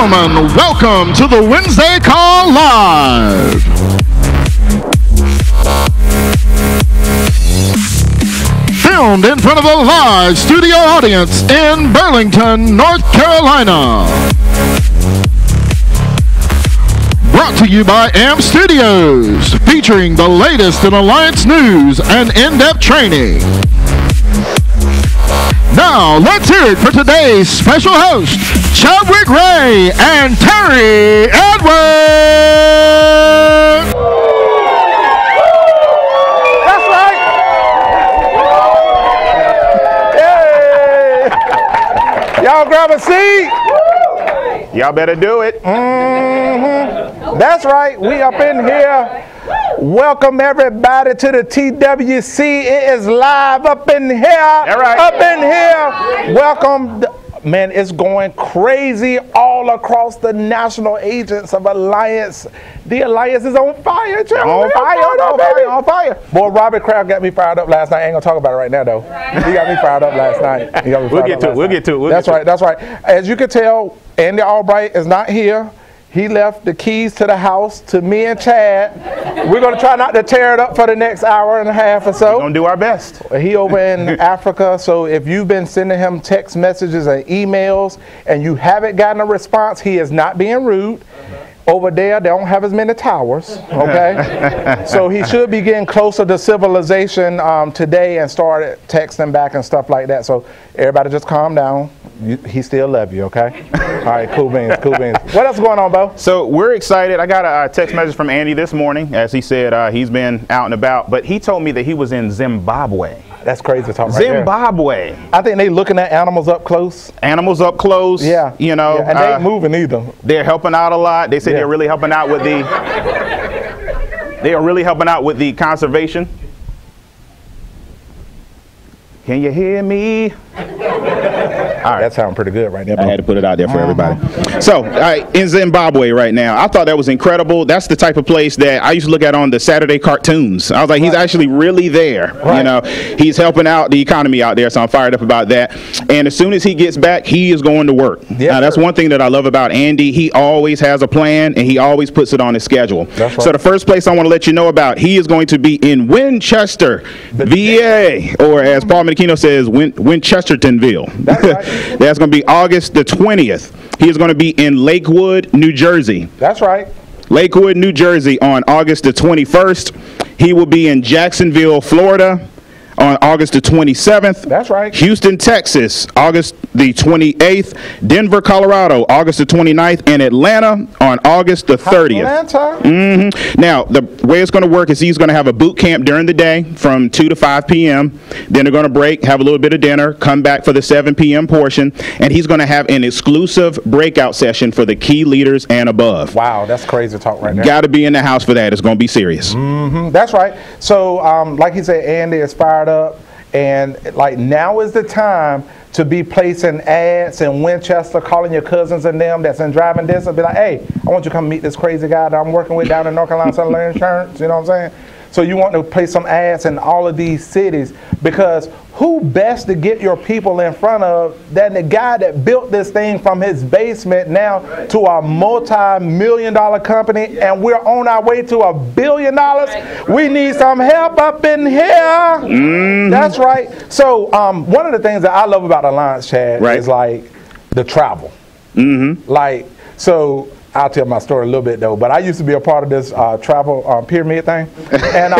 gentlemen, welcome to the Wednesday Call Live. Filmed in front of a live studio audience in Burlington, North Carolina. Brought to you by AMP Studios, featuring the latest in Alliance news and in-depth training. Now, let's hear it for today's special host, Chadwick Ray and Terry Edwards. That's right. Hey. Y'all grab a seat. Y'all better do it. That's right. We up in here. Welcome everybody to the TWC. It is live up in here. Right. Up in here. Welcome. Man, it's going crazy all across the national agents of Alliance. The Alliance is on fire. On fire. Boy, Robert Kraft got me fired up last night. I ain't gonna talk about it right now though. He got me fired up last night. We'll get to it. That's right. As you can tell, Andy Albright is not here. He left the keys to the house to me and Chad. We're going to try not to tear it up for the next hour and a half or so. We're going to do our best. He over in Africa, so if you've been sending him text messages and emails and you haven't gotten a response, he is not being rude. Over there, they don't have as many towers, okay? So he should be getting closer to civilization today and started texting back and stuff like that. So everybody just calm down. He still love you, okay? All right, cool beans. What else going on, Bo? So we're excited. I got a text message from Andy this morning. As he said, he's been out and about, but he told me that he was in Zimbabwe. That's crazy talk right there. Zimbabwe. I think they looking at animals up close. Animals up close. Yeah. You know. Yeah, and they ain't moving either. They're helping out a lot. They said they're really helping out with the. They are really helping out with the conservation. Can you hear me? All right. That sounds pretty good right there, bro. I had to put it out there for everybody. So, in Zimbabwe right now, I thought that was incredible. That's the type of place that I used to look at on the Saturday cartoons. I was like, he's actually really there. Right. You know, he's helping out the economy out there, so I'm fired up about that. And as soon as he gets back, he is going to work. Yes, now, that's one thing that I love about Andy. He always has a plan, and he always puts it on his schedule. That's right. So the first place I want to let you know about, he is going to be in Winchester, VA, or as Paul Medicino says, Winchestertonville. That's right. That's going to be August the 20th. He is going to be in Lakewood, New Jersey. That's right. Lakewood, New Jersey on August the 21st. He will be in Jacksonville, Florida on August the 27th. That's right. Houston, Texas, August the 28th. Denver, Colorado, August the 29th. And Atlanta on August the 30th. Atlanta? Now, the way it's going to work is he's going to have a boot camp during the day from 2 to 5 p.m. Then they're going to break, have a little bit of dinner, come back for the 7 p.m. portion. And he's going to have an exclusive breakout session for the key leaders and above. Wow, that's crazy talk right there. Got to be in the house for that. It's going to be serious. That's right. So, like he said, Andy is fired up, and like now is the time to be placing ads in Winchester, calling your cousins and them that's in driving distance, be like, hey, I want you to come meet this crazy guy that I'm working with down in North Carolina selling insurance. You know what I'm saying? So you want to place some ads in all of these cities, because who best to get your people in front of than the guy that built this thing from his basement now to a multi-million-dollar company, and we're on our way to $1 billion. We need some help up in here. That's right. So one of the things that I love about Alliance, Chad, is like the travel. Like, so I'll tell my story a little bit though, but I used to be a part of this travel pyramid thing, and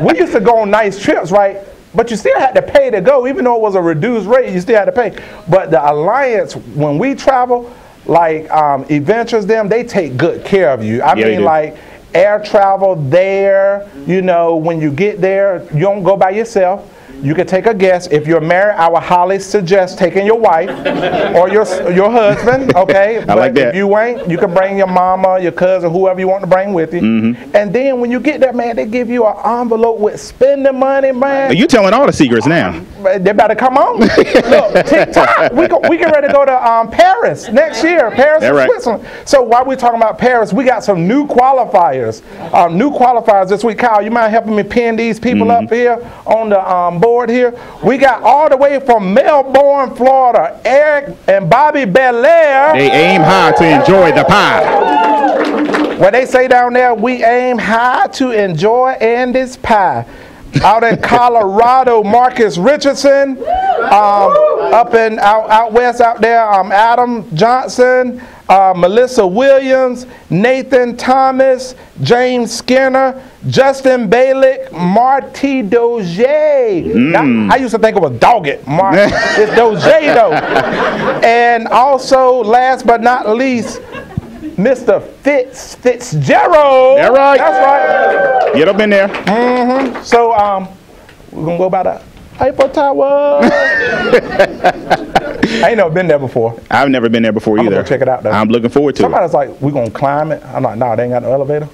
we used to go on nice trips, right? But you still had to pay to go, even though it was a reduced rate. You still had to pay. But the Alliance, when we travel, like Adventures, they take good care of you. I mean, like air travel there. You know, when you get there, you don't go by yourself. You can take a guest. If you're married, I would highly suggest taking your wife or your husband, okay? I like that. If you ain't, you can bring your mama, your cousin, whoever you want to bring with you. And then when you get there, man, they give you an envelope with spending money, man. You telling all the secrets now. they better come on. Look, TikTok. We get ready to go to Paris next year. Paris and Switzerland. So while we're talking about Paris, we got some new qualifiers. New qualifiers this week. Kyle, you mind helping me pin these people up here on the board here? We got all the way from Melbourne, Florida, Eric and Bobby Belair. They aim high to enjoy the pie. What they say down there, we aim high to enjoy Andy's pie. Out in Colorado, Marcus Richardson. Out west out there, Adam Johnson, Melissa Williams, Nathan Thomas, James Skinner, Justin Balick, Marty Doge. I used to think it was Doggett. It's Doge though. And also, last but not least, Mr. Fitzgerald. That's right. That's right. Get up in there. So we're gonna go by the Eiffel Tower. I ain't never been there before. I've never been there before either. I'm gonna go check it out though. I'm looking forward to it. Somebody's like, we gonna climb it. I'm like, no, they ain't got no elevator.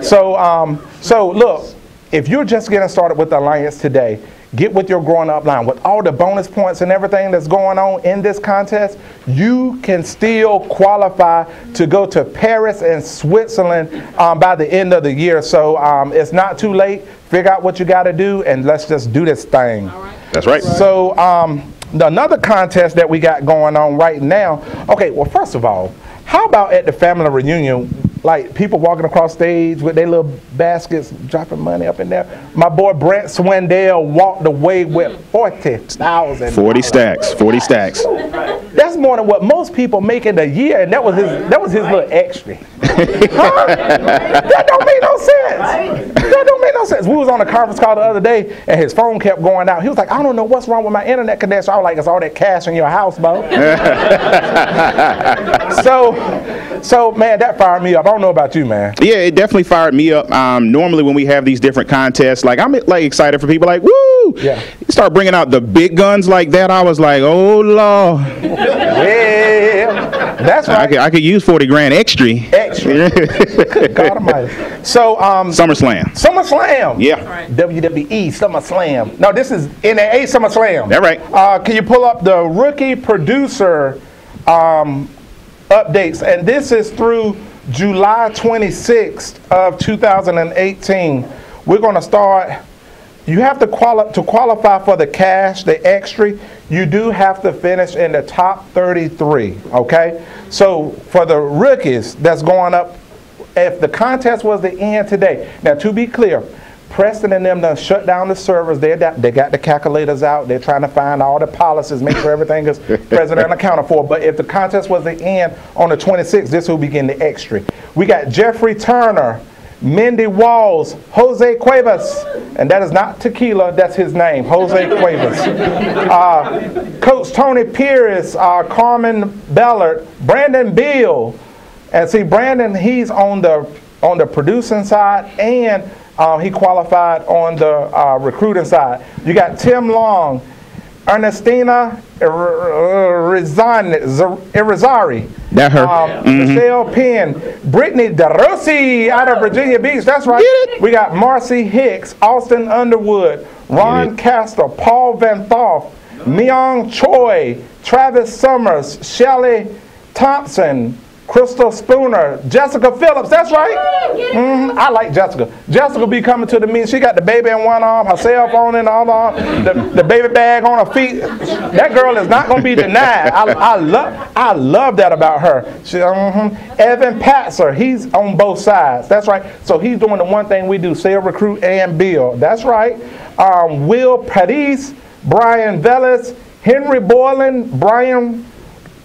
So look, if you're just getting started with the Alliance today, get with your growing up line. With all the bonus points and everything that's going on in this contest, you can still qualify to go to Paris and Switzerland by the end of the year. So it's not too late. Figure out what you got to do, and let's just do this thing. All right. That's right. So another contest that we got going on right now. Okay, well, first of all, how about at the family reunion, like people walking across stage with their little baskets, dropping money up in there? My boy Brent Swindell walked away with $40,000. 40 stacks. 40 stacks. That's more than what most people make in a year, and that was his little extra. Huh? That don't make no sense. That don't make no sense. We was on a conference call the other day, and his phone kept going out. He was like, I don't know what's wrong with my internet connection. I was like, it's all that cash in your house, bro. So man, that fired me up. I don't know about you, man. Yeah, it definitely fired me up. Normally when we have these different contests, like I'm like excited for people like, woo! Yeah. You start bringing out the big guns like that, I was like, oh Lord. Yeah, that's right. I could use 40 grand extra. Good God Almighty. So SummerSlam. Yeah. Right. WWE SummerSlam. No, this is NAA SummerSlam. That right. Can you pull up the rookie producer updates? And this is through July 26th of 2018. We're going to start. You have to qualify for the cash, the extra. You do have to finish in the top 33. Okay. So for the rookies that's going up, if the contest was to end today. Now, to be clear, Preston and them done shut down the servers. They got the calculators out. They're trying to find all the policies, make sure everything is present and accounted for. But if the contest was to end on the 26th, this will begin the extra. We got Jeffrey Turner, Mindy Walls, Jose Cuevas, and that is not tequila, that's his name, Jose Cuevas. Coach Tony Pierce, Carmen Bellard, Brandon Beal, and see Brandon, he's on the producing side, and he qualified on the recruiting side. You got Tim Long, Ernestina Irizarry. That her. Michelle Penn, Brittany DeRossi out of Virginia Beach. That's right. We got Marcy Hicks, Austin Underwood, Ron Castor, Paul Van Thoff, Myung Choi, Travis Summers, Shelly Thompson, Crystal Spooner, Jessica Phillips. That's right. I like Jessica. Jessica be coming to the meeting. She got the baby in one arm, her cell phone in the other arm, the baby bag on her feet. That girl is not going to be denied. I love that about her. Evan Patzer, he's on both sides. That's right. So he's doing the one thing we do, sell, recruit, and build. That's right. Will Paris, Brian Velez, Henry Boylan, Brian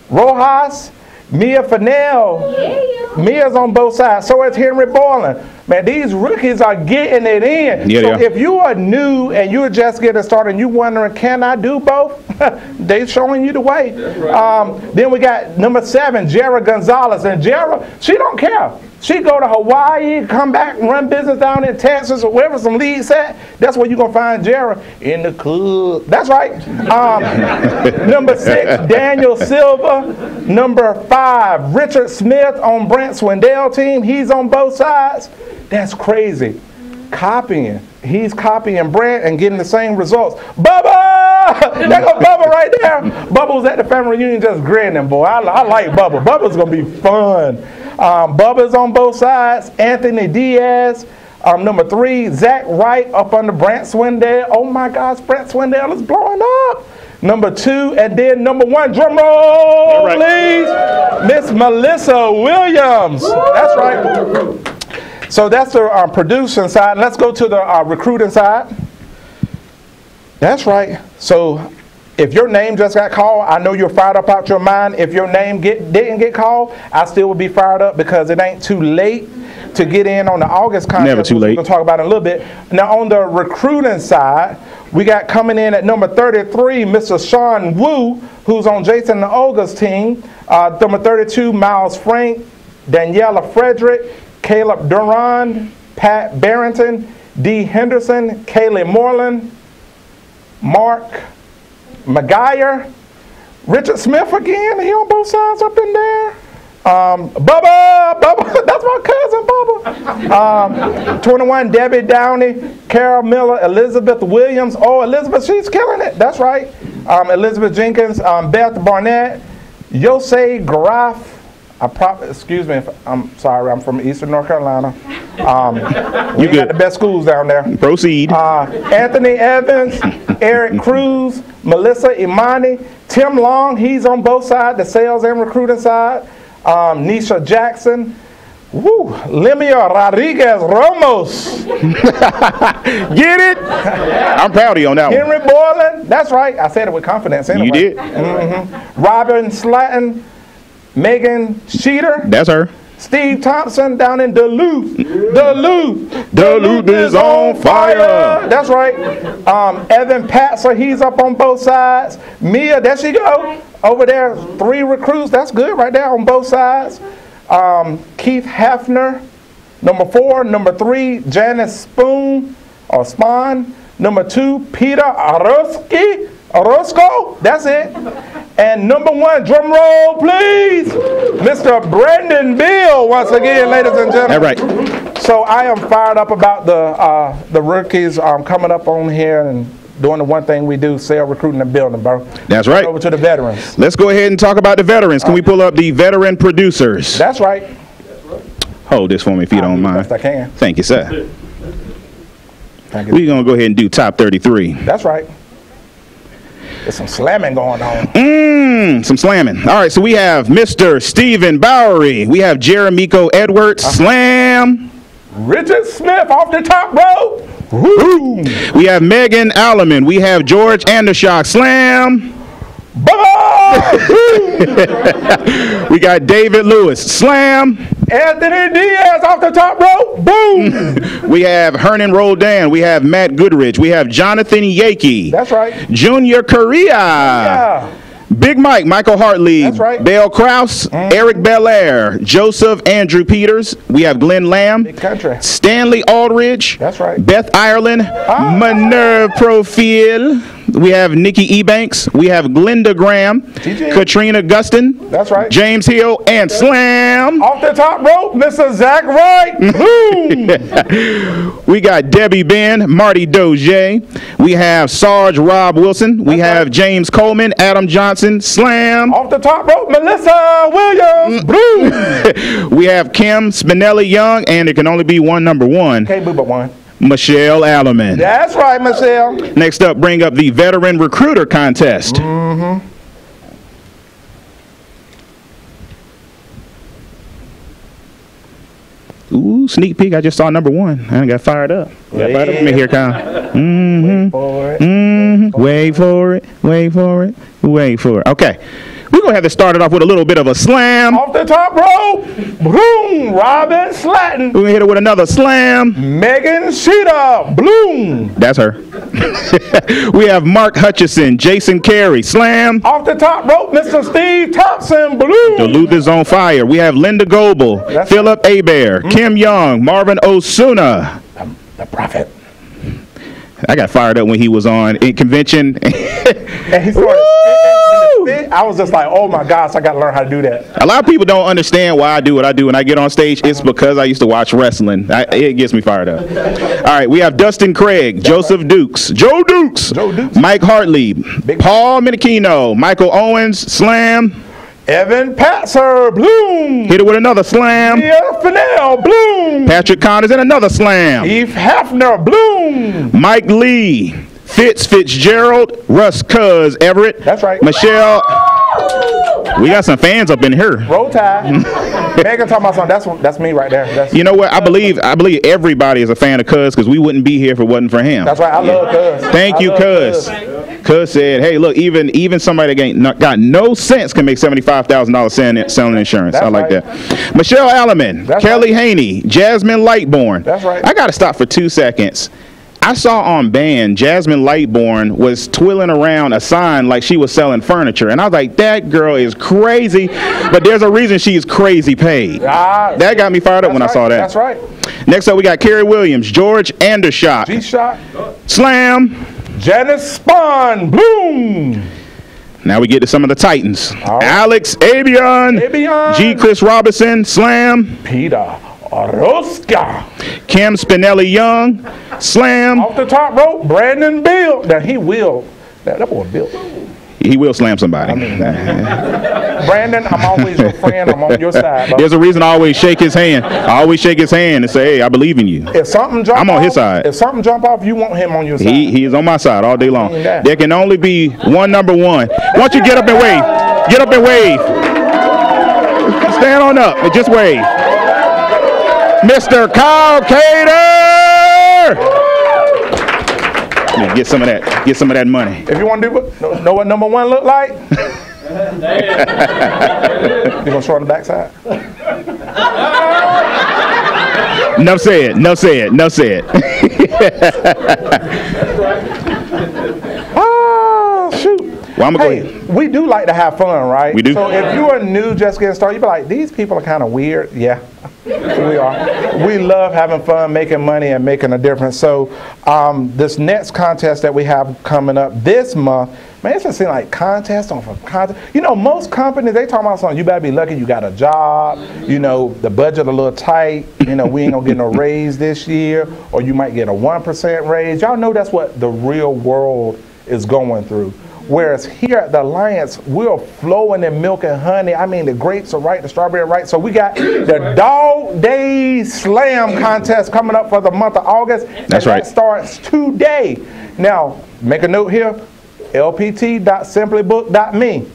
Rojas, Mia Fennell. Mia's on both sides. So is Henry Boylan. Man, these rookies are getting it in. So if you are new and you're just getting started and you're wondering, can I do both? They're showing you the way. Then we got number 7, Jera Gonzalez. And Jera, she don't care. She go to Hawaii, come back, run business down in Texas or wherever some leads at. That's where you're going to find Jera in the club. That's right. Number 6, Daniel Silva. Number 5, Richard Smith on Brent Swindell team. He's on both sides. That's crazy. copying. He's copying Brent and getting the same results. Bubba! There go Bubba right there. Bubba was at the family reunion just grinning, boy. I like Bubba. Bubba's going to be fun. Bubba's on both sides. Anthony Diaz. Number 3, Zach Wright up under Brent Swindell. Oh my gosh, Brent Swindell is blowing up. Number 2, and then number 1, drum roll, please. Miss Melissa Williams. That's right. So that's the producing side. Let's go to the recruiting side. That's right. So if your name just got called, I know you're fired up out your mind. If your name didn't get called, I still would be fired up because it ain't too late to get in on the August contest. Never too late. We're going to talk about it in a little bit. Now, on the recruiting side, we got coming in at number 33, Mr. Sean Wu, who's on Jason and Olga's team. Number 32, Miles Frank, Daniela Frederick, Caleb Durand, Pat Barrington, D. Henderson, Kaylee Moreland, Mark McGuire, Richard Smith again. He on both sides up in there. Bubba, that's my cousin, Bubba. 21, Debbie Downey, Carol Miller, Elizabeth Williams. Oh, Elizabeth, she's killing it. That's right. Elizabeth Jenkins, Beth Barnett, Yosei Graf. Excuse me, I'm sorry, I'm from Eastern North Carolina. You got the best schools down there. Proceed. Anthony Evans, Eric Cruz, Melissa Imani, Tim Long, he's on both sides, the sales and recruiting side. Nisha Jackson, Limia Rodriguez Ramos. Get it? I'm proud of you on that Henry one. Boylan, that's right. I said it with confidence anyway. You did. Robin Slatton, Megan Sheeter. That's her. Steve Thompson down in Duluth. Duluth is on fire. That's right. Evan Patzer, he's up on both sides. Mia, there she go. Over there, 3 recruits. That's good right there on both sides. Keith Hafner, number 4. Number 3, Janice Spoon, or Spahn. Number 2, Peter Orozco. That's it. And number 1, drum roll, please, Mr. Brandon Bill, once again, ladies and gentlemen. All right. So I am fired up about the rookies coming up on here and doing the one thing we do, sell, recruiting, and building, bro. That's right. Over to the veterans. Let's go ahead and talk about the veterans. Can we pull up the veteran producers? That's right. Hold this for me if you don't mind. Best I can. Thank you, sir. Thank you. We're going to go ahead and do top 33. That's right. There's some slamming going on. Some slamming. All right, so we have Mr. Stephen Bowery. We have Jeremico Edwards. Slam. Richard Smith off the top row. Woo. We have Megan Alleman. We have George Andershock. Slam. We got David Lewis. Slam. Anthony Diaz off the top row. Boom. We have Hernan Roldan. We have Matt Goodrich. We have Jonathan Yakey. That's right. Junior Correa. Yeah. Big Mike, Michael Hartley. That's right. Belle Krause, Eric Belair, Joseph Andrew Peters. We have Glenn Lamb. Big country. Stanley Aldridge. That's right. Beth Ireland. Minerve Profil. We have Nikki Ebanks. We have Glenda Graham. TJ. Katrina Gustin. That's right. James Hill and Slam. Off the top rope, Mr. Zach Wright. Boom. We got Debbie Ben, Marty Dozier. We have Sarge Rob Wilson. We have James Coleman, Adam Johnson. Slam. Off the top rope, Melissa Williams. Boom. We have Kim Spinelli Young, and there can only be one number 1. Can't boo but one. Michelle Alleman. That's right, Michelle. Next up, bring up the Veteran Recruiter Contest. Ooh, sneak peek. I just saw number 1. I got fired up. Got fired up. Let me hear, Kyle. Wait for it. Wait for it. Wait for it. Okay. We're going to have to start it off with a little bit of a slam. Off the top rope, boom, Robin Slatton. We're going to hit it with another slam. Megan Sheeta, bloom. That's her. We have Mark Hutchison, Jason Carey, slam. Off the top rope, Mr. Steve Thompson, bloom. Duluth is on fire. We have Linda Goebel, Philip Hebert, Kim Young, Marvin Osuna. The prophet. I got fired up when he was on in convention. And he started fit, I was just like, oh my gosh, I got to learn how to do that. A lot of people don't understand why I do what I do when I get on stage. It's because I used to watch wrestling. It gets me fired up. All right, we have Dustin Craig, Joseph Dukes, Joe Dukes, Mike Hartley, Paul Minikino, Michael Owens, Slam. Evan Patzer, Bloom. Hit it with another slam. Yeah, Fennell, Bloom. Patrick Connors and another slam. Eve Hafner, Bloom. Mike Lee, Fitzgerald, Russ Cuz Everett. That's right. Michelle. We got some fans up in here. Roll Tide. Megan talking about something. That's me right there. You know what? I believe everybody is a fan of Cuz because we wouldn't be here if it wasn't for him. That's right. I love Cuz. Thank you, Cuz. Cuz said, "Hey, look, even somebody that got no sense can make $75,000 selling insurance." That's I like right. that. Michelle Alleman, Kelly Haney, Jasmine Lightborn. That's right. I got to stop for 2 seconds. I saw on band Jasmine Lightborn was twirling around a sign like she was selling furniture, and I was like, "That girl is crazy," but there's a reason she's crazy paid. That got me fired up when I saw that. That's right. Next up, we got Kerry Williams, George Andershot, G-Shot, Slam. Janice Spahn, Bloom. Now we get to some of the Titans. Right. Alex Abion, G. Chris Robinson, Slam. Peter Oroska. Kim Spinelli Young, Slam. Off the top rope, Brandon Bill. Now he will. That boy Bill. He will slam somebody. I mean, Brandon, I'm always your friend. I'm on your side. Bro. There's a reason I always shake his hand. I always shake his hand and say, "Hey, I believe in you." If something jump I'm on off, his side. If something jump off, you want him on your side. He is on my side all day long. that. There can only be one number one. Why don't you get up and wave? Get up and wave. Stand on up and just wave. Mr. Kyle Cater! Yeah, get some of that. Get some of that money. If you want to know what number one look like, you gonna show on the backside. Enough said. Enough said. Enough said. Oh shoot! Well, I'm gonna go ahead. We do like to have fun, right? We do. So if you are new, just getting started, you be like, these people are kind of weird. Yeah, we are. We love having fun, making money, and making a difference. So this next contest that we have coming up this month, man, it's just seem like contest on for contest. You know, most companies, they talk about something, you better be lucky you got a job, you know, the budget a little tight, you know, we ain't gonna get no raise this year, or you might get a 1% raise. Y'all know that's what the real world is going through. Whereas here at the Alliance, we're flowing in milk and honey. I mean, the grapes are right, the strawberry are right. So we got the Dog Day Slam contest coming up for the month of August. That's right. That starts today. Now, make a note here, lpt.simplybook.me.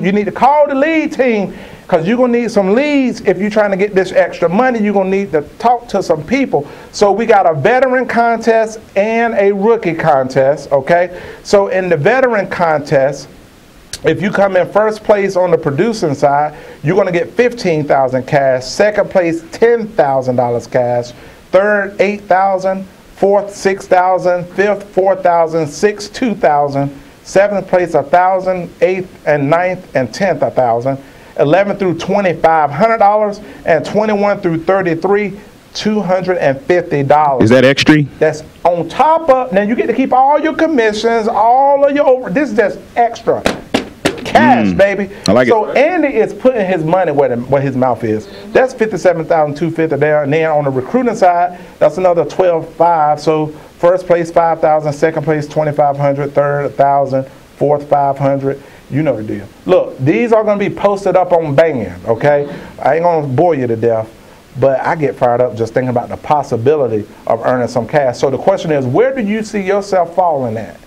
You need to call the lead team because you're going to need some leads if you're trying to get this extra money. You're going to need to talk to some people. So we got a veteran contest and a rookie contest, okay? So in the veteran contest, if you come in first place on the producing side, you're going to get $15,000 cash. Second place, $10,000 cash. Third, $8,000. Fourth, $6,000. Fifth, $4,000. Sixth, $2,000. Seventh place, $1,000. Eighth and ninth and 10th, $1,000. 11 through 25, $100, and 21 through 33, $250. Is that extra? That's on top of. Now you get to keep all your commissions, all of your this is just extra cash, baby. I like so it. Andy is putting his money where his mouth is. That's $57,250 there, and then on the recruiting side, that's another $12,500. So first place $5,000, second place $2,500, third $1,000, fourth $500. You know the deal. Look, these are going to be posted up on Band, okay? I ain't going to bore you to death, but I get fired up just thinking about the possibility of earning some cash. So the question is, where do you see yourself falling at?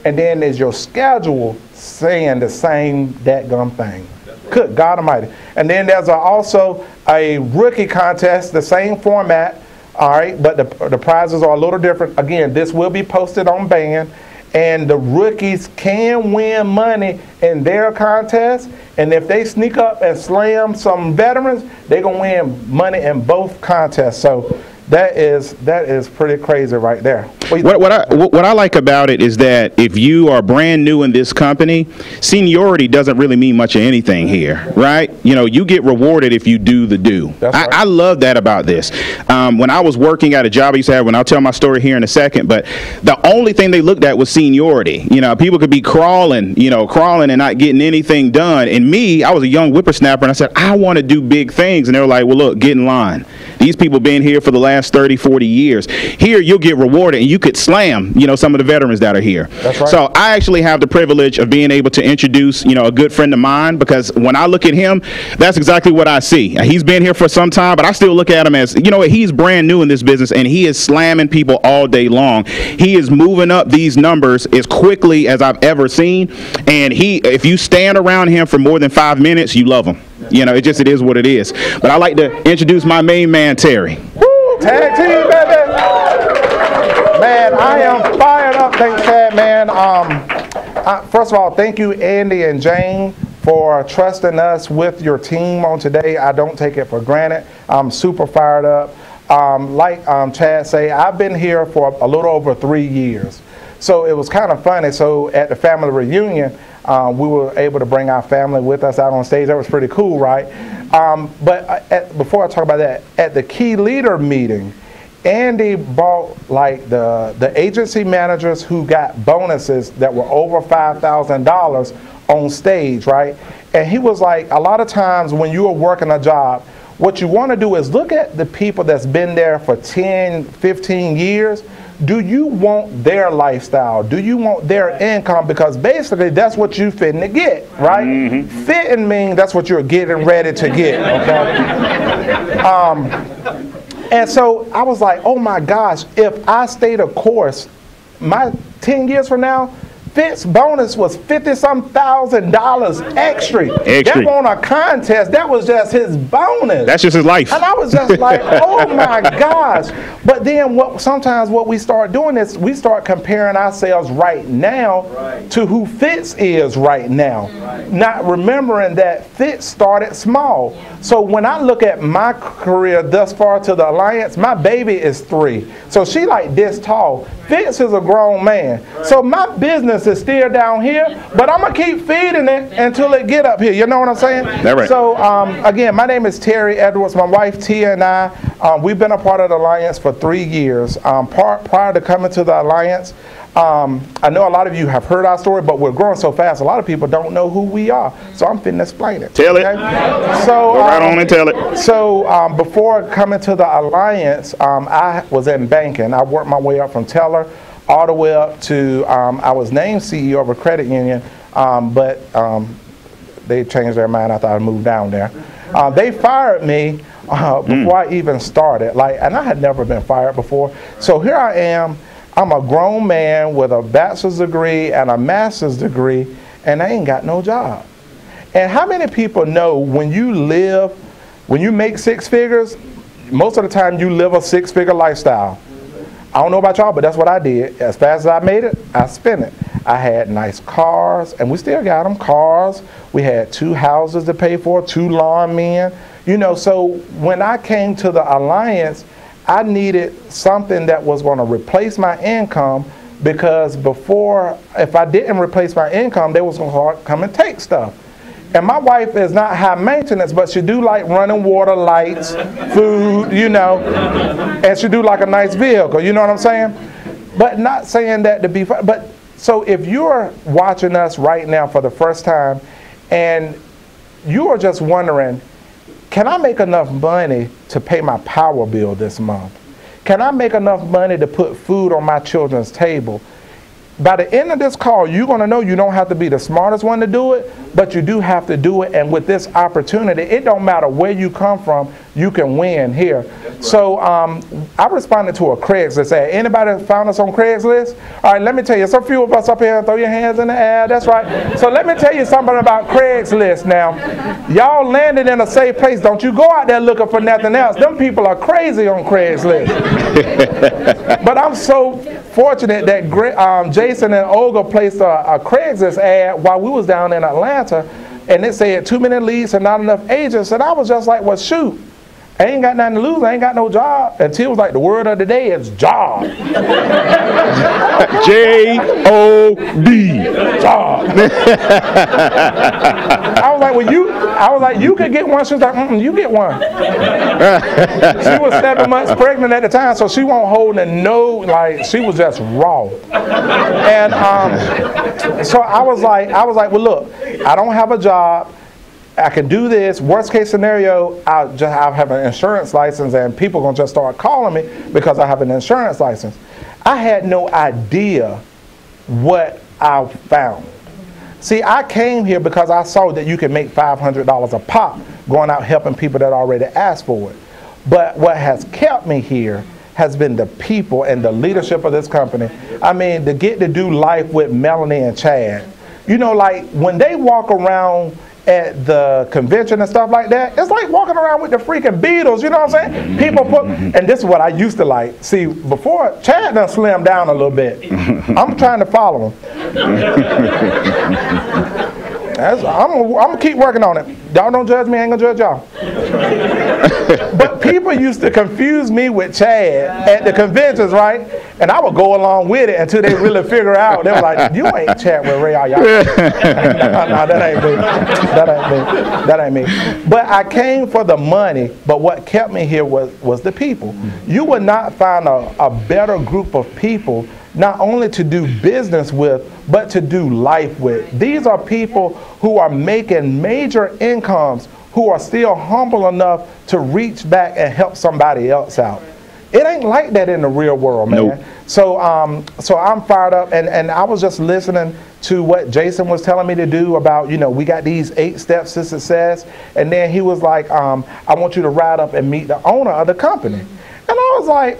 And then is your schedule saying the same dadgum thing? Good God Almighty. And then there's also a rookie contest, the same format, all right, but the prizes are a little different. Again, this will be posted on Band. And the rookies can win money in their contest. And if they sneak up and slam some veterans, they're going to win money in both contests. So That is pretty crazy right there. What I like about it is that if you are brand new in this company, seniority doesn't really mean much of anything here, right? You know, you get rewarded if you do the do. That's right. I love that about this. When I was working at a job I used to have, I'll tell my story here in a second, but the only thing they looked at was seniority. You know, people could be crawling and not getting anything done. And me, I was a young whippersnapper, and I said, I want to do big things. And they were like, well, look, get in line. These people been here for the last 30, 40 years. Here, you'll get rewarded, and you could slam, some of the veterans that are here. That's right. So I actually have the privilege of being able to introduce, a good friend of mine, because when I look at him, that's exactly what I see. He's been here for some time, but I still look at him as, he's brand new in this business, and he is slamming people all day long. He is moving up these numbers as quickly as I've ever seen, and if you stand around him for more than 5 minutes, you love him. It is what it is. But I like to introduce my main man, Terry. Woo! Tag team, baby! Man, I am fired up. Thanks, Chad, man. First of all, thank you, Andy and Jane, for trusting us with your team on today. I don't take it for granted. I'm super fired up. Like Chad say, I've been here for a little over 3 years. So it was kind of funny. So at the family reunion, we were able to bring our family with us out on stage. That was pretty cool, right? But before I talk about that, at the key leader meeting, Andy brought like the agency managers who got bonuses that were over $5,000 on stage, right? And he was like, a lot of times when you are working a job, what you want to do is look at the people that's been there for 10, 15 years. Do you want their lifestyle? Do you want their income? Because basically that's what you fitting to get, right? Mm-hmm. Fitting means that's what you're getting ready to get, okay? And so I was like, oh my gosh, if I stay the course, my 10 years from now, Fitz bonus was $50-some thousand extra. That won a contest. That was just his bonus. That's just his life. And I was just like, oh my gosh. But then sometimes what we start doing is we start comparing ourselves right now to who Fitz is right now. Not remembering that Fitz started small. So when I look at my career thus far to the Alliance, my baby is 3. So she like this tall. Fitz is a grown man. So my business is still down here, but I'm going to keep feeding it until it get up here. You know what I'm saying? That's right. So again, my name is Terry Edwards. My wife Tia and I, we've been a part of the Alliance for 3 years. Prior to coming to the Alliance, I know a lot of you have heard our story, but we're growing so fast, a lot of people don't know who we are. So I'm finna explain it. Tell it. So, go right on and tell it. So before coming to the Alliance, I was in banking. I worked my way up from teller all the way up to, I was named CEO of a credit union, but they changed their mind after I moved down there. They fired me before I even started, and I had never been fired before. So here I am. I'm a grown man with a bachelor's degree and a master's degree, and I ain't got no job. And how many people know when you make 6 figures, most of the time you live a 6-figure lifestyle? I don't know about y'all, but that's what I did. As fast as I made it, I spent it. I had nice cars, and we still got them, cars. We had 2 houses to pay for, 2 lawnmen. So when I came to the Alliance, I needed something that was going to replace my income, because before, if I didn't replace my income, they was going to come and take stuff. And my wife is not high maintenance, but she do like running water, lights, food, and she do like a nice vehicle, you know what I'm saying? But not saying that to be fun. But so if you're watching us right now for the first time and you are just wondering, can I make enough money to pay my power bill this month? Can I make enough money to put food on my children's table? By the end of this call, you're going to know you don't have to be the smartest one to do it, but you do have to do it. And with this opportunity, it don't matter where you come from, you can win here. Right. So I responded to a Craigslist ad. Anybody found us on Craigslist? All right, let me tell you. Some few of us up here, throw your hands in the air. That's right. So let me tell you something about Craigslist now. Y'all landed in a safe place. Don't you go out there looking for nothing else. Them people are crazy on Craigslist. But I'm so fortunate that Jason and Olga placed a Craigslist ad while we was down in Atlanta, and it said 2 minute leads and not enough agents, and I was just like, well, shoot, I ain't got nothing to lose. I ain't got no job. And Tia was like, the word of the day is job. J-O-D. Job. I was like, you could get one. She was like, you get one. She was 7 months pregnant at the time, so she won't hold in no, like, she was just raw. And so I was like, well, look, I don't have a job. I can do this. Worst case scenario, I'll have an insurance license and people gonna just start calling me because I have an insurance license. I had no idea what I found. See, I came here because I saw that you can make $500 a pop going out helping people that already asked for it. But what has kept me here has been the people and the leadership of this company. I mean, to get to do life with Melanie and Chad. You know, like when they walk around at the convention and stuff like that, it's like walking around with the freaking Beatles, you know what I'm saying? People put, and this is what I used to like. See, before, Chad done slimmed down a little bit. I'm trying to follow him. I'm gonna keep working on it. Y'all don't judge me, I ain't gonna judge y'all. But people used to confuse me with Chad at the conventions, right? And I would go along with it until they really figure out. They were like, you ain't Chadwick Ray, are y'all? No, that ain't me. That ain't me. But I came for the money, but what kept me here was the people. You would not find a better group of people not only to do business with, but to do life with. These are people who are making major incomes, who are still humble enough to reach back and help somebody else out. It ain't like that in the real world, man. Nope. So I'm fired up, and I was just listening to what Jason was telling me to do about, you know, we got these 8 steps to success, and then he was like, I want you to ride up and meet the owner of the company. And I was like,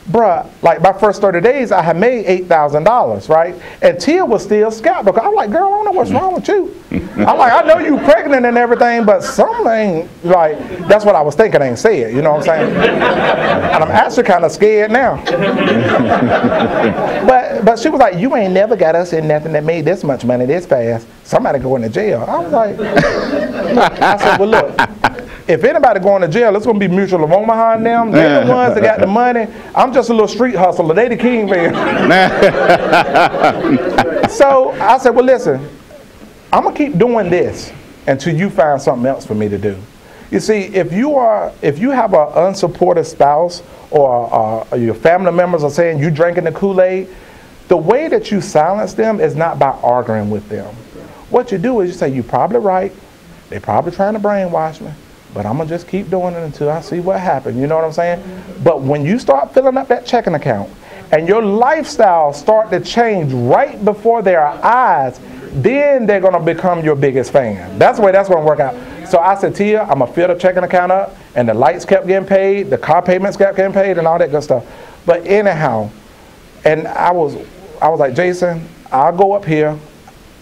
bruh, like my first 30 days, I had made $8,000, right? And Tia was still skeptical. I'm like, girl, I don't know what's wrong with you. I'm like, I know you pregnant and everything, but something, like, that's what I was thinking, I ain't say it, you know what I'm saying? And I'm actually kind of scared now. But she was like, you ain't never got us in nothing that made this much money this fast. Somebody going to jail. I was like, I said, well, look, if anybody going to jail, it's going to be Mutual of Omaha and them. They're the ones that got the money. I'm just a little street hustler. They the king, man. So I said, well, listen, I'm going to keep doing this until you find something else for me to do. You see, if you have an unsupportive spouse or your family members are saying you drinking the Kool-Aid, the way that you silence them is not by arguing with them. What you do is you say, you're probably right. They're probably trying to brainwash me. But I'm going to just keep doing it until I see what happens. You know what I'm saying? But when you start filling up that checking account and your lifestyle start to change right before their eyes, then they're going to become your biggest fan. That's the way that's going to work out. So I said, Tia, I'm going to fill the checking account up, and the lights kept getting paid, the car payments kept getting paid, and all that good stuff. But anyhow, and I was like, Jason, I'll go up here.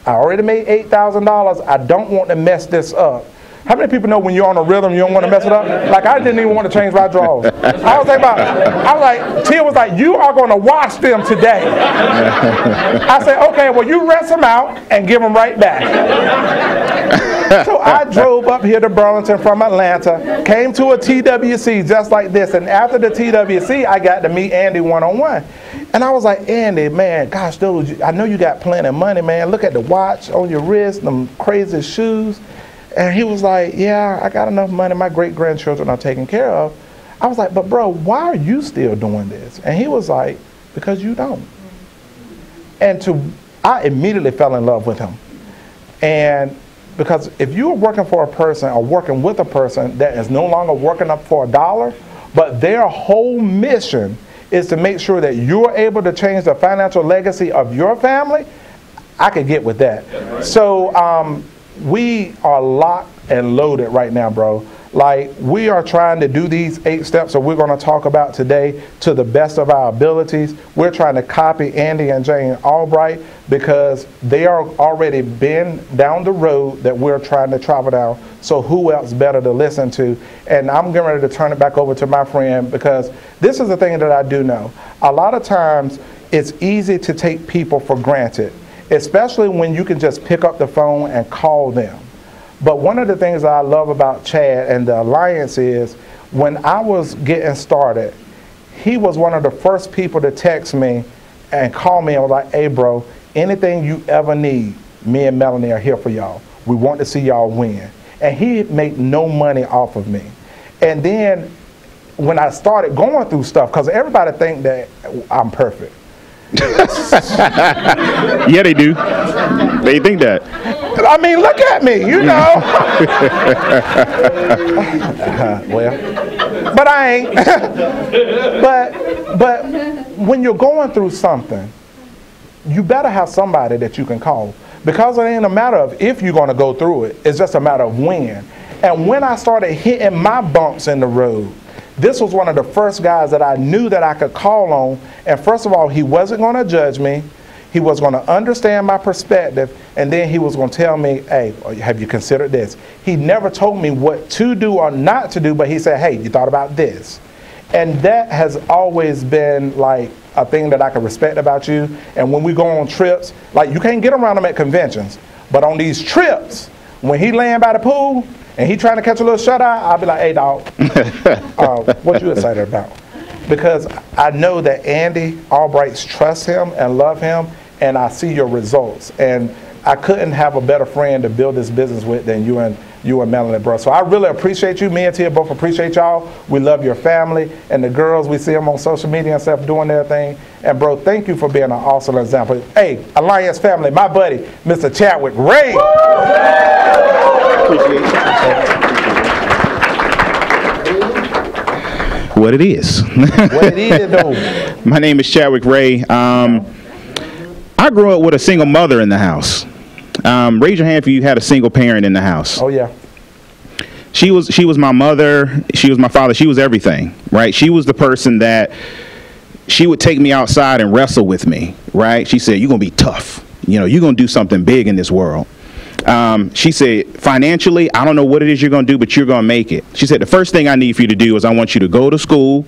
I already made $8,000. I don't want to mess this up. How many people know when you're on a rhythm, you don't want to mess it up? Like, I didn't even want to change my drawers. I was like, Tia was like, you are going to watch them today. I said, okay, well, you rest them out and give them right back. So I drove up here to Burlington from Atlanta, came to a TWC just like this, and after the TWC, I got to meet Andy one-on-one. And I was like, Andy, man, gosh, dude, I know you got plenty of money, man. Look at the watch on your wrist, them crazy shoes. And he was like, yeah, I got enough money. My great-grandchildren are taken care of. I was like, but bro, why are you still doing this? And he was like, because you don't. And I immediately fell in love with him. And because if you're working for a person or working with a person that is no longer working up for $1, but their whole mission is to make sure that you're able to change the financial legacy of your family, I could get with that. So we are locked and loaded right now, bro. Like, we are trying to do these 8 steps that we're going to talk about today to the best of our abilities. We're trying to copy Andy and Jane Albright because they are already been down the road that we're trying to travel down. So who else better to listen to? And I'm getting ready to turn it back over to my friend, because this is the thing that I do know. A lot of times it's easy to take people for granted, especially when you can just pick up the phone and call them. But one of the things I love about Chad and the Alliance is when I was getting started, he was one of the first people to text me and call me and was like, hey bro, anything you ever need, me and Melanie are here for y'all. We want to see y'all win. And he made no money off of me. And then when I started going through stuff, because everybody think that I'm perfect. Yeah, they do. They think that. I mean, look at me, you know. Well, but I ain't. but when you're going through something, you better have somebody that you can call. Because it ain't a matter of if you're going to go through it. It's just a matter of when. And when I started hitting my bumps in the road, this was one of the first guys that I knew that I could call on. And first of all, he wasn't going to judge me. He was going to understand my perspective. And then he was going to tell me, hey, have you considered this? He never told me what to do or not to do, but he said, hey, you thought about this? And that has always been like a thing that I can respect about you. And when we go on trips, like you can't get around him at conventions, but on these trips, when he laying by the pool and he trying to catch a little shut eye, I'll be like, hey dog, what you excited about? Because I know that Andy Albright trusts him and love him, and I see your results. And I couldn't have a better friend to build this business with than you and Melanie, bro. So I really appreciate you. Me and Tia both appreciate y'all. We love your family. And the girls, we see them on social media and stuff doing their thing. And bro, thank you for being an awesome example. Hey, Alliance family, my buddy, Mr. Chadwick Ray. Appreciate it. What it is. What it is, though. My name is Chadwick Ray. I grew up with a single mother in the house. Raise your hand if you had a single parent in the house. Oh yeah. She was my mother. She was my father. She was everything, right? She was the person that she would take me outside and wrestle with me, right? She said, "You're gonna be tough. You know, you're gonna do something big in this world." She said, "Financially, I don't know what it is you're gonna do, but you're gonna make it." She said, "The first thing I need for you to do is I want you to go to school,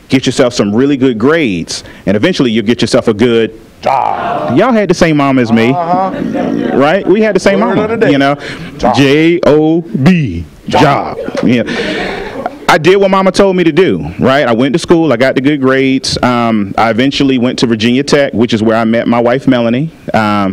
get yourself some really good grades, and eventually you'll get yourself a good job." Y'all had the same mom as me, right? We had the same mama, you know. J-O-B, job. Yeah. I did what mama told me to do, right? I went to school, I got the good grades. I eventually went to Virginia Tech, which is where I met my wife, Melanie.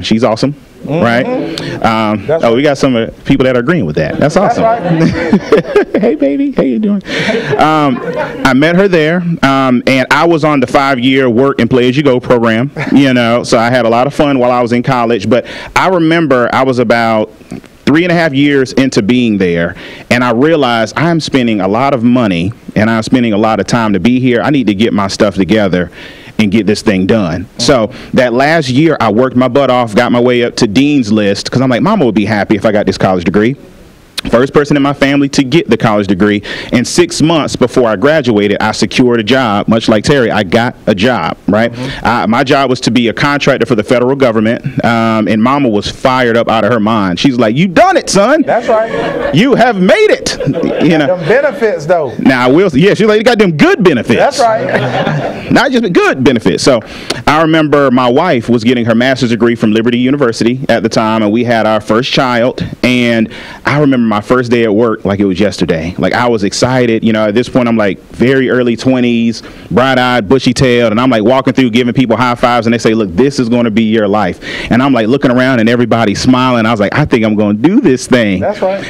She's awesome. Right? We got some people that are agreeing with that. That's awesome. That's right. Hey, baby. How you doing? I met her there, and I was on the 5-year work and play as you go program, you know, so I had a lot of fun while I was in college. But I remember I was about 3.5 years into being there, and I realized I'm spending a lot of money and I'm spending a lot of time to be here. I need to get my stuff together and get this thing done. So that last year, I worked my butt off, got my way up to Dean's List, because I'm like, Mama would be happy if I got this college degree. First person in my family to get the college degree. And 6 months before I graduated, I secured a job. Much like Terry, I got a job, right? My job was to be a contractor for the federal government. And Mama was fired up out of her mind. She's like, "You done it, son. That's right. You have made it." You know. Them benefits, though. Now, I will. Yeah, she's like, "You got them good benefits." That's right. Not just good benefits. So I remember my wife was getting her master's degree from Liberty University at the time, and we had our first child. And I remember my first day at work like it was yesterday. Like, I was excited. You know, at this point, I'm like very early 20s, bright-eyed, bushy-tailed, and I'm like walking through giving people high fives, and they say, "Look, this is going to be your life." And I'm like looking around, and everybody's smiling. I was like, I think I'm going to do this thing. That's right.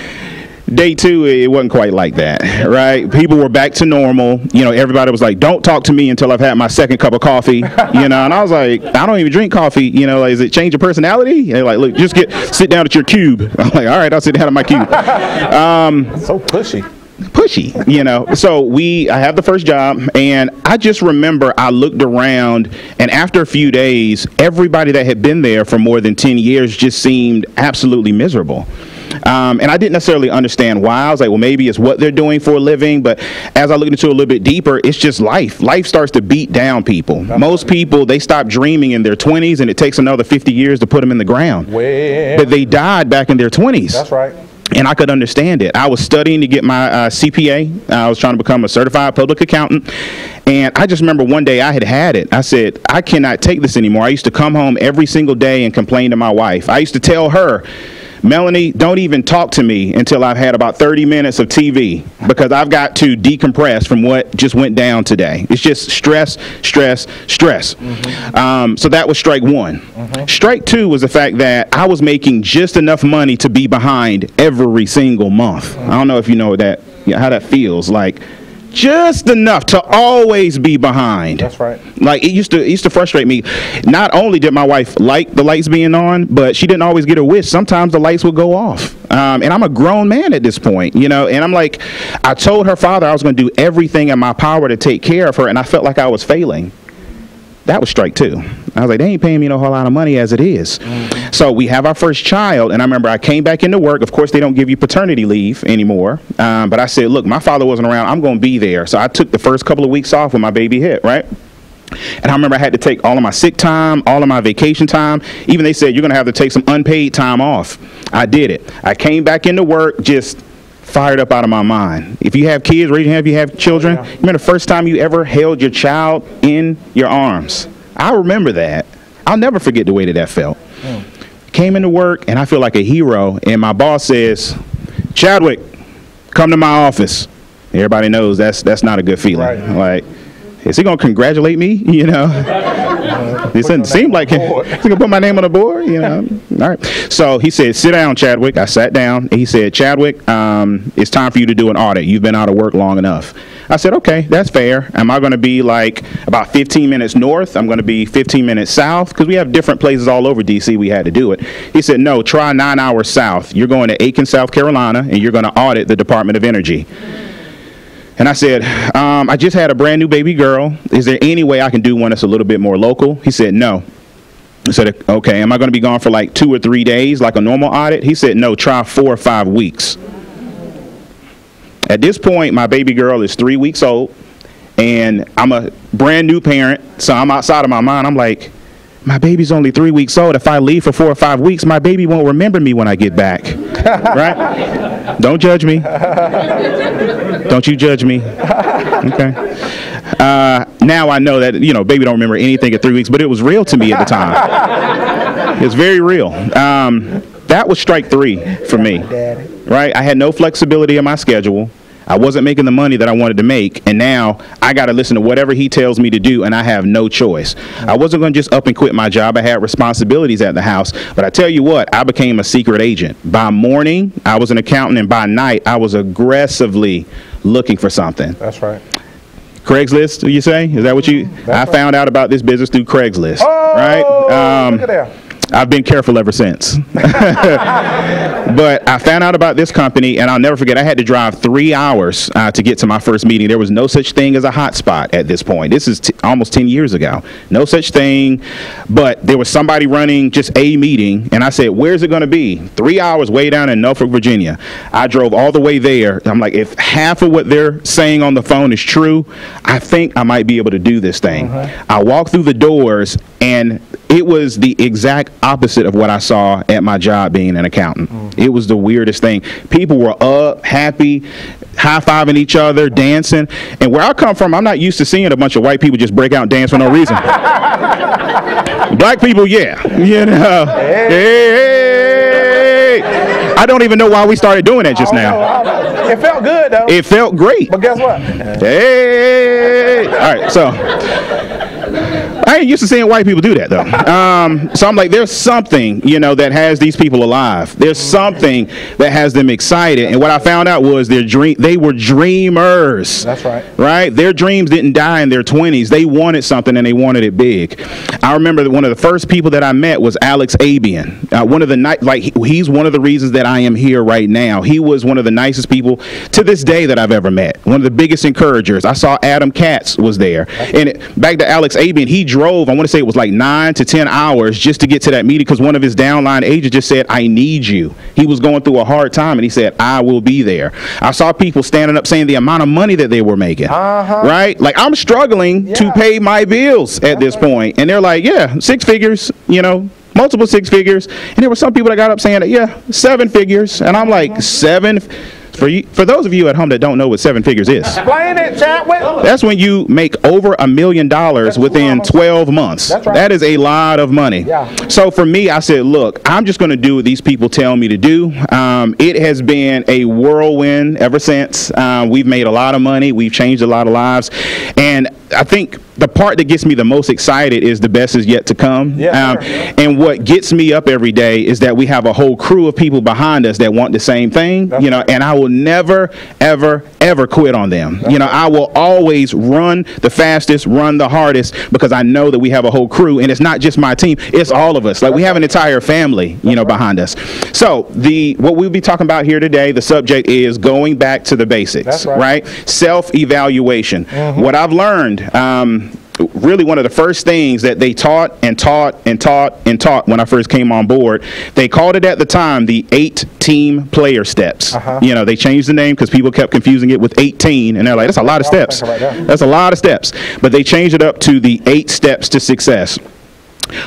Day 2, it wasn't quite like that, right? People were back to normal. You know, everybody was like, "Don't talk to me until I've had my second cup of coffee." You know, and I was like, I don't even drink coffee. You know, like, is it change your personality? And they're like, "Look, just sit down at your cube." I'm like, all right, I'll sit down at my cube. So pushy, you know. So I have the first job, and I just remember I looked around, and after a few days, everybody that had been there for more than 10 years just seemed absolutely miserable. And I didn't necessarily understand why. I was like, well, maybe it's what they're doing for a living. But as I looked into it a little bit deeper, it's just life. Life starts to beat down people. Most people, they stop dreaming in their 20s, and it takes another 50 years to put them in the ground. But they died back in their 20s. That's right. And I could understand it. I was studying to get my CPA. I was trying to become a certified public accountant. And I just remember one day I had it. I said, I cannot take this anymore. I used to come home every single day and complain to my wife. I used to tell her, Melanie, don't even talk to me until I've had about 30 minutes of TV, because I've got to decompress from what just went down today. It's just stress, stress, stress. So that was strike one. Strike two was the fact that I was making just enough money to be behind every single month. I don't know if you know that, how that feels, like just enough to always be behind. That's right. Like it used to frustrate me. Not only did my wife like the lights being on, but she didn't always get her wish. Sometimes the lights would go off. And I'm a grown man at this point, you know, and I'm like, I told her father I was going to do everything in my power to take care of her, and I felt like I was failing. That was strike two. I was like, they ain't paying me no whole lot of money as it is. So we have our first child, and I remember I came back into work. Of course, they don't give you paternity leave anymore. But I said, look, my father wasn't around. I'm going to be there. So I took the first couple of weeks off when my baby hit, right? And I remember I had to take all of my sick time, all of my vacation time. Even they said, you're going to have to take some unpaid time off. I did it. I came back into work just fired up out of my mind. If you have kids, raise your hand if you have children. You remember the first time you ever held your child in your arms? I remember that. I'll never forget the way that felt. Came into work, and I feel like a hero, and my boss says, Chadwick, come to my office. Everybody knows that's not a good feeling. Right. Like, is he going to congratulate me? You know? It doesn't seem like he's going to put my name on the board, you know? All right. So he said, sit down, Chadwick. I sat down, and he said, Chadwick, it's time for you to do an audit. You've been out of work long enough. I said, okay, that's fair. Am I going to be like about 15 minutes north? I'm going to be 15 minutes south? Because we have different places all over D.C. we had to do it. He said, no, try 9 hours south. You're going to Aiken, South Carolina, and you're going to audit the Department of Energy. And I said, I just had a brand new baby girl. Is there any way I can do one that's a little bit more local? He said, no. I said, okay, am I going to be gone for like 2 or 3 days like a normal audit? He said, no, try 4 or 5 weeks. At this point, my baby girl is 3 weeks old, and I'm a brand new parent, so I'm outside of my mind. I'm like, my baby's only 3 weeks old. If I leave for 4 or 5 weeks, my baby won't remember me when I get back. Right? Don't judge me. Don't you judge me. Okay. Now I know that, you know, baby don't remember anything at 3 weeks, but it was real to me at the time. It was very real. That was strike three for me. Right? I had no flexibility in my schedule. I wasn't making the money that I wanted to make, and now I got to listen to whatever he tells me to do, and I have no choice. I wasn't going to just up and quit my job. I had responsibilities at the house, but I tell you what, I became a secret agent. By morning, I was an accountant, and by night, I was aggressively looking for something. That's right. Craigslist, do you say? Is that what you? I found out about this business through Craigslist. Oh, right? Look at that. I've been careful ever since. But I found out about this company, and I'll never forget, I had to drive 3 hours to get to my first meeting. There was no such thing as a hotspot at this point. This is almost 10 years ago. No such thing, but there was somebody running just a meeting, and I said, where's it going to be? 3 hours way down in Norfolk, Virginia. I drove all the way there. I'm like, if half of what they're saying on the phone is true, I think I might be able to do this thing. I walked through the doors, and it was the exact opposite of what I saw at my job being an accountant. It was the weirdest thing. People were up, happy, high-fiving each other, dancing. And where I come from, I'm not used to seeing a bunch of white people just break out and dance for no reason. Black people, yeah. You know. Hey. I don't even know why we started doing that just now. It felt good, though. It felt great. But guess what? Hey. All right, so I ain't used to seeing white people do that, though. So I'm like, there's something, you know, that has these people alive. There's something that has them excited. And what I found out was they were dreamers. That's right. Right? Their dreams didn't die in their 20s. They wanted something, and they wanted it big. I remember that one of the first people that I met was Alex Abian. He's one of the reasons that I am here right now. He was one of the nicest people to this day that I've ever met. One of the biggest encouragers. I saw Adam Katz was there. And back to Alex Abian, he drove, I want to say it was like 9 to 10 hours just to get to that meeting because one of his downline agents just said, I need you. He was going through a hard time, and he said, I will be there. I saw people standing up saying the amount of money that they were making, right? Like, I'm struggling to pay my bills at this point. And they're like, yeah, 6 figures, you know, multiple 6 figures. And there were some people that got up saying, yeah, 7 figures. And I'm like, 7 For those of you at home that don't know what 7 figures is, Explain it, Chadwick. that's when you make over $1 million within 12 months. That's right. That is a lot of money. Yeah. So for me, I said, look, I'm just going to do what these people tell me to do. It has been a whirlwind ever since. We've made a lot of money. We've changed a lot of lives. And I think the part that gets me the most excited is the best is yet to come. Yeah, and what gets me up every day is that we have a whole crew of people behind us that want the same thing. That's right. And I will never, ever, ever quit on them. That's right. I will always run the fastest, run the hardest, because I know that we have a whole crew, and it's not just my team, it's all of us. Like, we have an entire family, behind us. So what we'll be talking about here today, the subject is going back to the basics. That's right. Self-evaluation. What I've learned, really one of the first things that they taught when I first came on board, they called it at the time the 8 team player steps. They changed the name because people kept confusing it with 18, and they're like, that's a lot of steps. That's a lot of steps. But they changed it up to the 8 steps to success.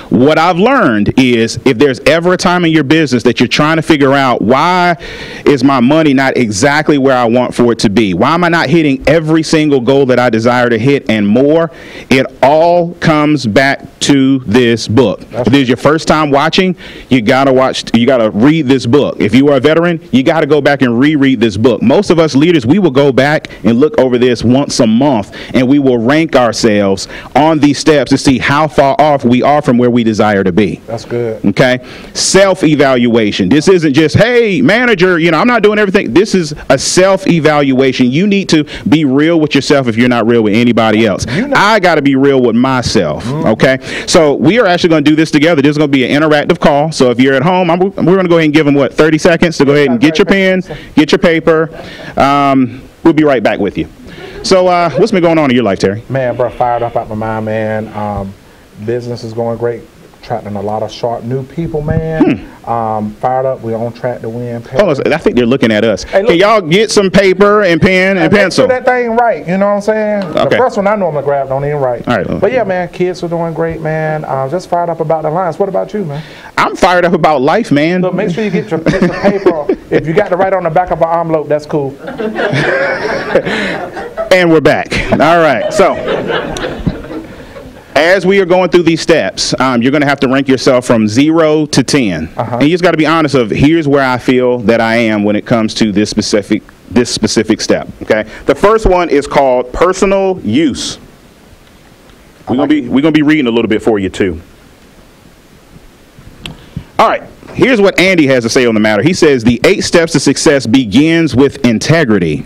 What I've learned is, if there's ever a time in your business that you're trying to figure out, why is my money not exactly where I want for it to be? Why am I not hitting every single goal that I desire to hit and more? It all comes back to this book. If this is your first time watching, you gotta read this book. If you are a veteran, you gotta go back and reread this book. Most of us leaders, we will go back and look over this once a month, and we will rank ourselves on these steps to see how far off we are from where we desire to be. That's good. Okay. Self-evaluation. This isn't just, hey, manager, I'm not doing everything. This is a self-evaluation. You need to be real with yourself if you're not real with anybody else. I got to be real with myself. Okay. So we are actually going to do this together. This is going to be an interactive call. So if you're at home, we're going to go ahead and give them 30 seconds to go ahead and get your pen, get your paper. We'll be right back with you. So what's been going on in your life, Terry? Man, bro, fired up out my mind, man. Business is going great. Attracting a lot of sharp new people, man. Fired up. We're on track to win. Hold on, I think they're looking at us. Hey, can y'all get some paper and pen and pencil? Make sure that thing right. You know what I'm saying? Okay. The first one I normally grab don't even right. All right. But yeah, man, kids are doing great, man. Just fired up about the lines. What about you, man? I'm fired up about life, man. Look, make sure you get your piece of paper. If you got to write on the back of an envelope, that's cool. And we're back. All right. So, as we are going through these steps, you're going to have to rank yourself from 0 to 10. And you just got to be honest of, here's where I feel that I am when it comes to this specific step. Okay. The first one is called personal use. We're gonna be reading a little bit for you too. All right. Here's what Andy has to say on the matter. He says the 8 steps to success begins with integrity.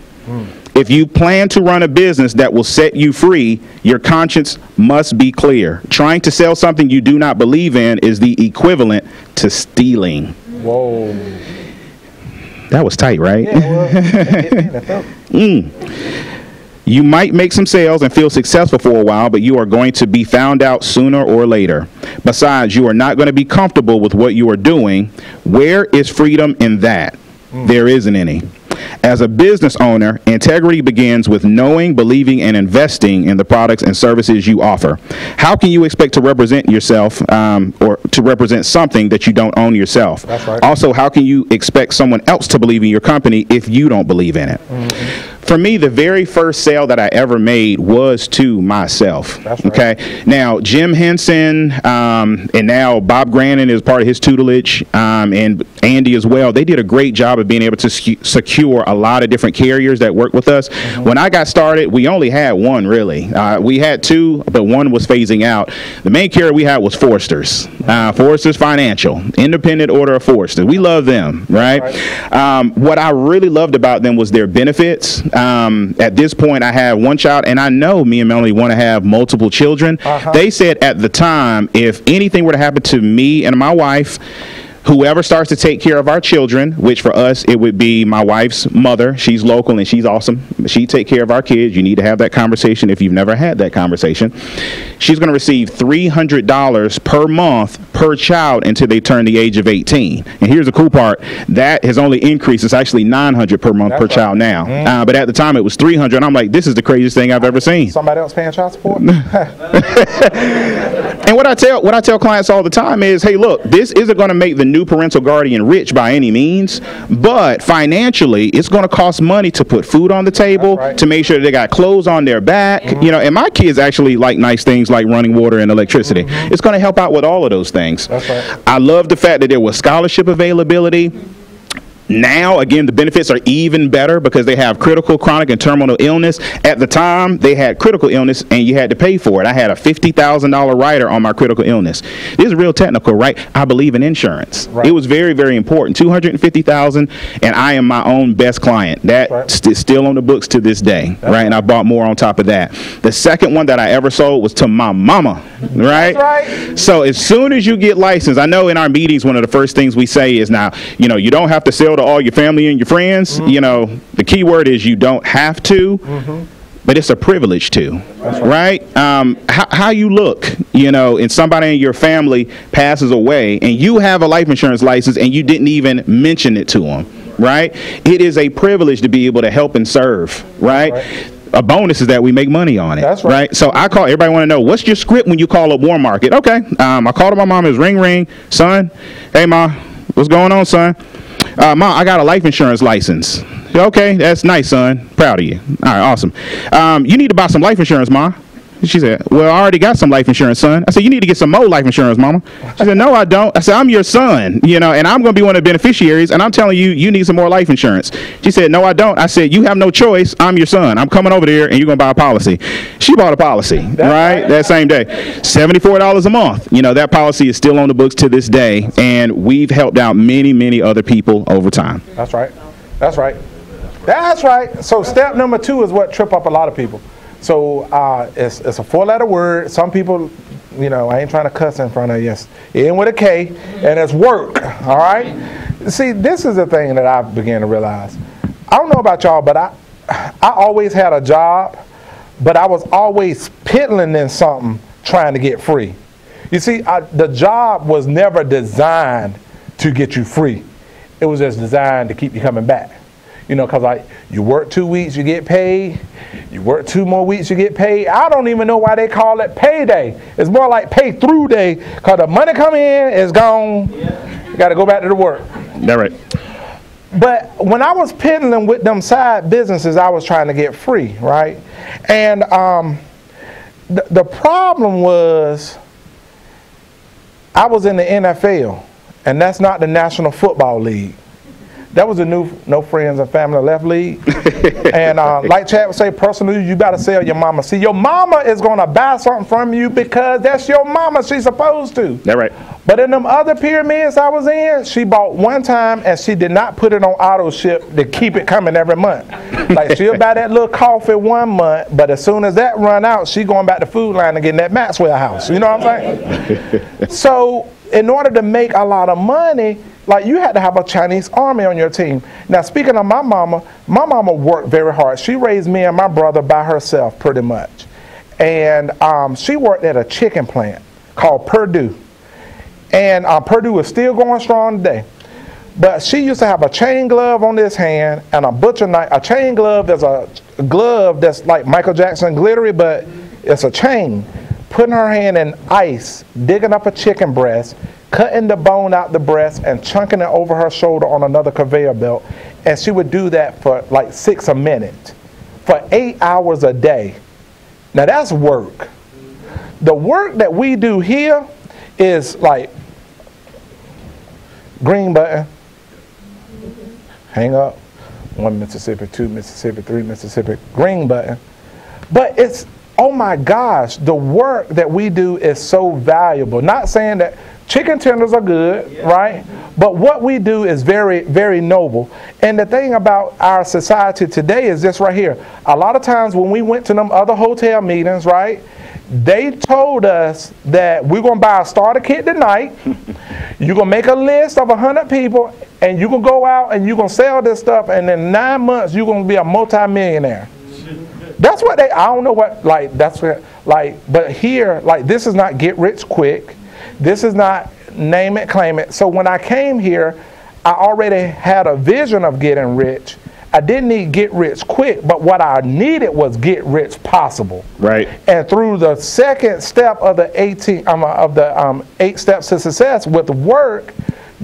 If you plan to run a business that will set you free, your conscience must be clear. Trying to sell something you do not believe in is the equivalent to stealing. Whoa. That was tight, right? Yeah, well, You might make some sales and feel successful for a while, but you are going to be found out sooner or later. Besides, you are not going to be comfortable with what you are doing. Where is freedom in that? There isn't any. As a business owner, integrity begins with knowing, believing, and investing in the products and services you offer. How can you expect to represent yourself or to represent something that you don't own yourself? That's right. Also, how can you expect someone else to believe in your company if you don't believe in it? For me, the very first sale that I ever made was to myself. That's right. Okay. Now, Jim Henson and now Bob Grannon is part of his tutelage, and Andy as well. They did a great job of being able to secure a lot of different carriers that work with us. When I got started, we only had one really. We had 2, but one was phasing out. The main carrier we had was Foresters. Foresters Financial, independent order of Foresters. We love them, right? What I really loved about them was their benefits. At this point, I have 1 child, and I know me and Melanie want to have multiple children. They said at the time, if anything were to happen to me and my wife, whoever starts to take care of our children, which for us, it would be my wife's mother. She's local and she's awesome. She'd take care of our kids. You need to have that conversation if you've never had that conversation. She's going to receive $300 per month per child until they turn the age of 18. And here's the cool part. That has only increased. It's actually $900 per month per child now. But at the time, it was $300. And I'm like, this is the craziest thing I've ever seen. Somebody else paying child support? And what I tell clients all the time is, hey, look, this isn't going to make the new parental guardian rich by any means, but financially, it's going to cost money to put food on the table, to make sure they got clothes on their back, you know, and my kids actually like nice things like running water and electricity. It's going to help out with all of those things. That's right. I love the fact that there was scholarship availability. Now, again, the benefits are even better because they have critical, chronic, and terminal illness. At the time, they had critical illness, and you had to pay for it. I had a $50,000 rider on my critical illness. This is real technical, right? I believe in insurance. It was very, very important. $250,000, and I am my own best client. That is still on the books to this day, right? And I bought more on top of that. The second one that I ever sold was to my mama, right? So as soon as you get licensed, I know in our meetings, one of the first things we say is, now, you know, you don't have to sell to all your family and your friends. You know, the key word is you don't have to, but it's a privilege to, right? How you look, you know, and somebody in your family passes away and you have a life insurance license and you didn't even mention it to them, right? It is a privilege to be able to help and serve, right? A bonus is that we make money on it. That's right. So I call, everybody want to know, what's your script when you call up War Market? Okay. I called up my mom. It was ring, ring. Son, hey, Ma, what's going on, son? Mom, I got a life insurance license. Okay, that's nice, son. Proud of you. All right, awesome. You need to buy some life insurance, Ma. She said, well, I already got some life insurance, son. I said, you need to get some more life insurance, Mama. She said, no, I don't. I said, I'm your son, you know, and I'm going to be one of the beneficiaries, and I'm telling you, you need some more life insurance. She said, no, I don't. I said, you have no choice. I'm your son. I'm coming over there, and you're going to buy a policy. She bought a policy, right, that same day. $74 a month. You know, that policy is still on the books to this day, and we've helped out many, many other people over time. That's right. That's right. That's right. So step number 2 is what trip up a lot of people. So it's a 4-letter word. Some people, you know, I ain't trying to cuss in front of you. It ends with a K, and it's work, all right? See, this is the thing that I began to realize. I don't know about y'all, but I always had a job, but I was always piddling in something trying to get free. You see, the job was never designed to get you free. It was just designed to keep you coming back. You know, because like, you work 2 weeks, you get paid. You work 2 more weeks, you get paid. I don't even know why they call it payday. It's more like pay through day, because the money come in, it's gone. You got to go back to the work. That's right. But when I was piddling with them side businesses, I was trying to get free, right? And the problem was, I was in the NFL, and that's not the National Football League. That was a new No Friends and Family Left league. And like Chad would say, personally, you better sell your mama. See, your mama is going to buy something from you because that's your mama. She's supposed to. That's right. But in them other pyramids I was in, she bought one time and she did not put it on auto ship to keep it coming every month. Like, she'll buy that little coffee 1 month, but as soon as that run out, she going back to Food Line and getting that Maxwell house. You know what I'm saying? So in order to make a lot of money, like, you had to have a Chinese army on your team. Now, speaking of my mama worked very hard. She raised me and my brother by herself pretty much. And she worked at a chicken plant called Purdue. And Purdue is still going strong today. But she used to have a chain glove on this hand and a butcher knife. A chain glove is a glove that's like Michael Jackson glittery, but it's a chain. Putting her hand in ice, digging up a chicken breast, cutting the bone out the breast and chunking it over her shoulder on another conveyor belt. And she would do that for like 6 a minute for 8 hours a day. Now that's work. The work that we do here is like green button, hang up, 1 Mississippi, 2 Mississippi, 3 Mississippi, green button. But it's, oh my gosh, the work that we do is so valuable. Not saying that chicken tenders are good, right? But what we do is very, very noble. And the thing about our society today is this right here. A lot of times when we went to them other hotel meetings, right, they told us that we're going to buy a starter kit tonight. You're going to make a list of 100 people, and you're going to go out and you're going to sell this stuff, and in 9 months you're going to be a multi-millionaire. That's what they, I don't know what, like, that's what, like, but here, like, this is not get rich quick. This is not name it, claim it. So when I came here, I already had a vision of getting rich. I didn't need get rich quick, but what I needed was get rich possible. Right. And through the second step of the 8 steps to success with work,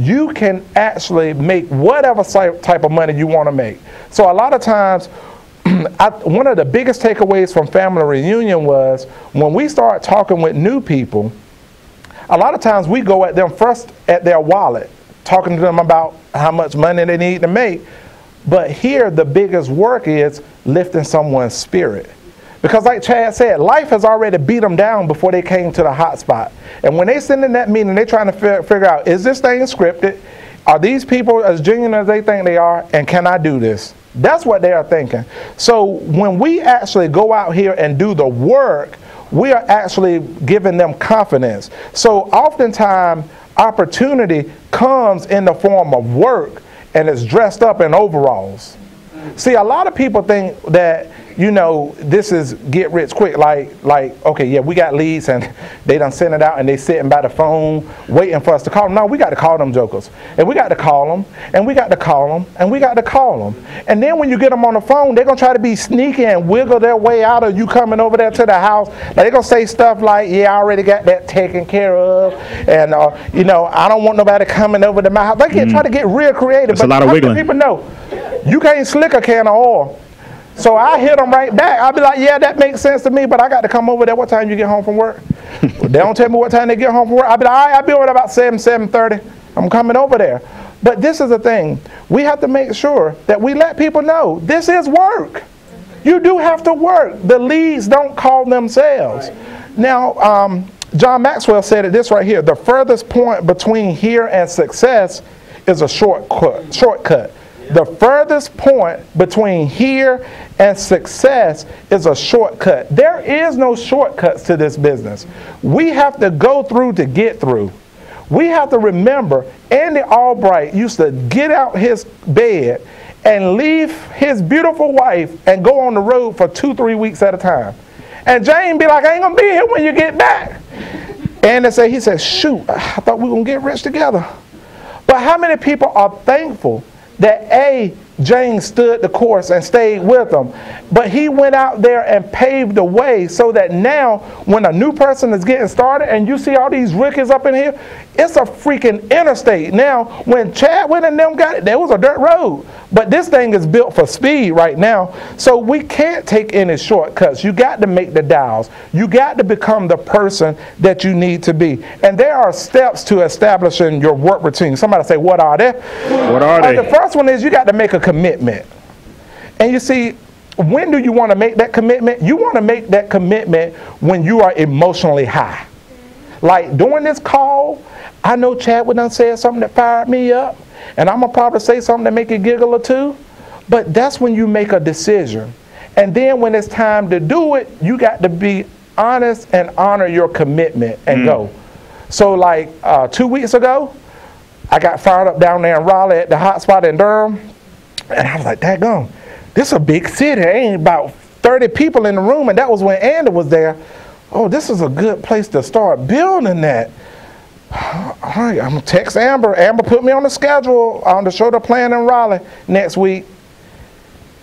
you can actually make whatever type of money you want to make. So a lot of times, one of the biggest takeaways from family reunion was when we start talking with new people, a lot of times we go at them first at their wallet, talking to them about how much money they need to make. But here the biggest work is lifting someone's spirit. Because like Chad said, life has already beat them down before they came to the hot spot. And when they send in that meeting, they're trying to figure out, is this thing scripted? Are these people as genuine as they think they are? And can I do this? That's what they are thinking. So when we actually go out here and do the work, we are actually giving them confidence. So oftentimes, opportunity comes in the form of work, and it's dressed up in overalls. See, a lot of people think that, you know, this is get rich quick. Like, okay, yeah, we got leads and they done sent it out and they sitting by the phone waiting for us to call them. No, we got to call them jokers. And we got to call them, and we got to call them, and we got to call them. And then when you get them on the phone, they're going to try to be sneaky and wiggle their way out of you coming over there to the house. Now, they're going to say stuff like, yeah, I already got that taken care of. And, you know, I don't want nobody coming over to my house. They can try to get real creative. It's a lot of wiggling. People know you can't slick a can of oil. So I hit them right back. I'll be like, yeah, that makes sense to me, but I got to come over there. What time you get home from work? They don't tell me what time they get home from work. I'll be like, all right, I'll be over there about 7:30. I'm coming over there. But this is the thing. We have to make sure that we let people know this is work. You do have to work. The leads don't call themselves. Now, John Maxwell said it this right here. The furthest point between here and success is a shortcut. The furthest point between here and success is a shortcut. There is no shortcuts to this business. We have to go through to get through. We have to remember Andy Albright used to get out his bed and leave his beautiful wife and go on the road for 2-3 weeks at a time. And Jane be like, I ain't gonna be here when you get back. And he said, shoot, I thought we were gonna get rich together. But how many people are thankful that James stood the course and stayed with them, but he went out there and paved the way so that now when a new person is getting started and you see all these rookies up in here, it's a freaking interstate. Now, when Chadwick and them got it, there was a dirt road, but this thing is built for speed right now, so we can't take any shortcuts. You got to make the dials. You got to become the person that you need to be. And there are steps to establishing your work routine. Somebody say, what are they? What are they? The first one is you got to make a commitment. And you see, when do you want to make that commitment? You want to make that commitment when you are emotionally high. Like during this call, I know Chadwick done said something that fired me up, and I'm going to probably say something that make you giggle or two, but that's when you make a decision. And then when it's time to do it, you got to be honest and honor your commitment and go. So like 2 weeks ago, I got fired up down there in Raleigh at the hot spot in Durham, and I was like, daggone, this is a big city. There ain't about 30 people in the room, and that was when Andy was there. Oh, this is a good place to start building that. All right, I'm going to text Amber. Amber put me on the schedule on the show the plan in Raleigh next week.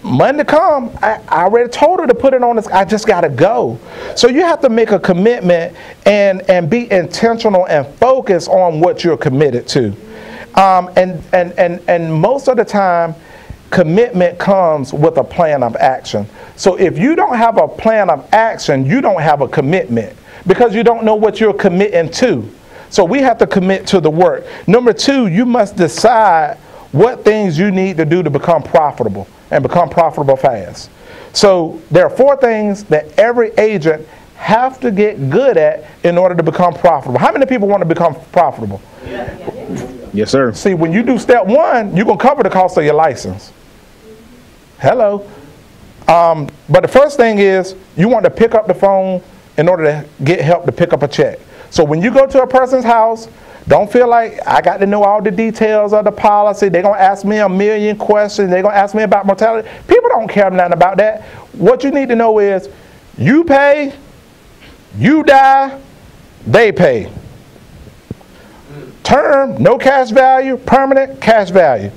Monday come, I already told her to put it on this. I just got to go. So you have to make a commitment and be intentional and focus on what you're committed to. And most of the time, commitment comes with a plan of action. So if you don't have a plan of action, you don't have a commitment because you don't know what you're committing to. So we have to commit to the work. Number two, you must decide what things you need to do to become profitable and become profitable fast. So there are 4 things that every agent have to get good at in order to become profitable. How many people want to become profitable? Yes, sir. See, when you do step 1, you're going to cover the cost of your license. Hello. But the first thing is you want to pick up the phone in order to get help to pick up a check. So when you go to a person's house, don't feel like I got to know all the details of the policy. They're going to ask me a million questions. They're going to ask me about mortality. People don't care nothing about that. What you need to know is you pay, you die, they pay. Term, no cash value. Permanent, cash value.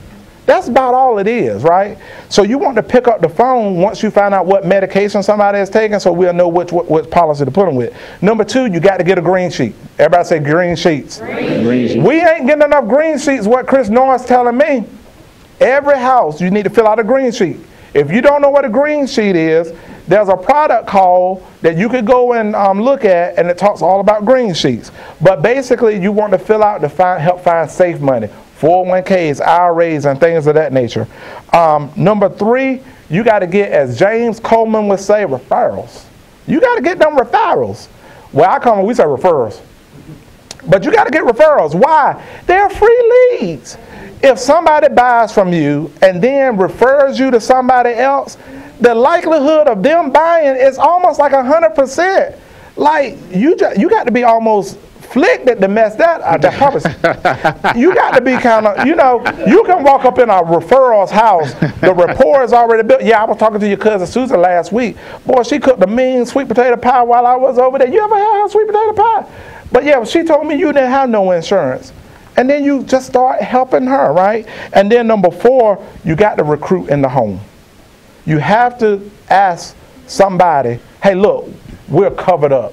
That's about all it is, right? So you want to pick up the phone once you find out what medication somebody is taking, so we'll know which policy to put them with. Number 2, you got to get a green sheet. Everybody say green sheets. Green sheets. We ain't getting enough green sheets, what Chris Norris telling me. Every house, you need to fill out a green sheet. If you don't know what a green sheet is, there's a product called that you could go and look at, and it talks all about green sheets. But basically, you want to fill out to help find safe money, 401ks, IRAs, and things of that nature. Number 3, you got to get, as James Coleman would say, referrals. You got to get them referrals. Well, we say referrals. But you got to get referrals. Why? They're free leads. If somebody buys from you and then refers you to somebody else, the likelihood of them buying is almost like 100%. Like, you got to be almost flicked to mess that up. You got to be kind of, you can walk up in a referral's house, the rapport is already built. Yeah, I was talking to your cousin Susan last week. Boy, she cooked a mean sweet potato pie while I was over there. You ever had sweet potato pie? But yeah, she told me you didn't have no insurance. And then you just start helping her, right? And then number 4, you got to recruit in the home. You have to ask somebody, hey, look, we're covered up.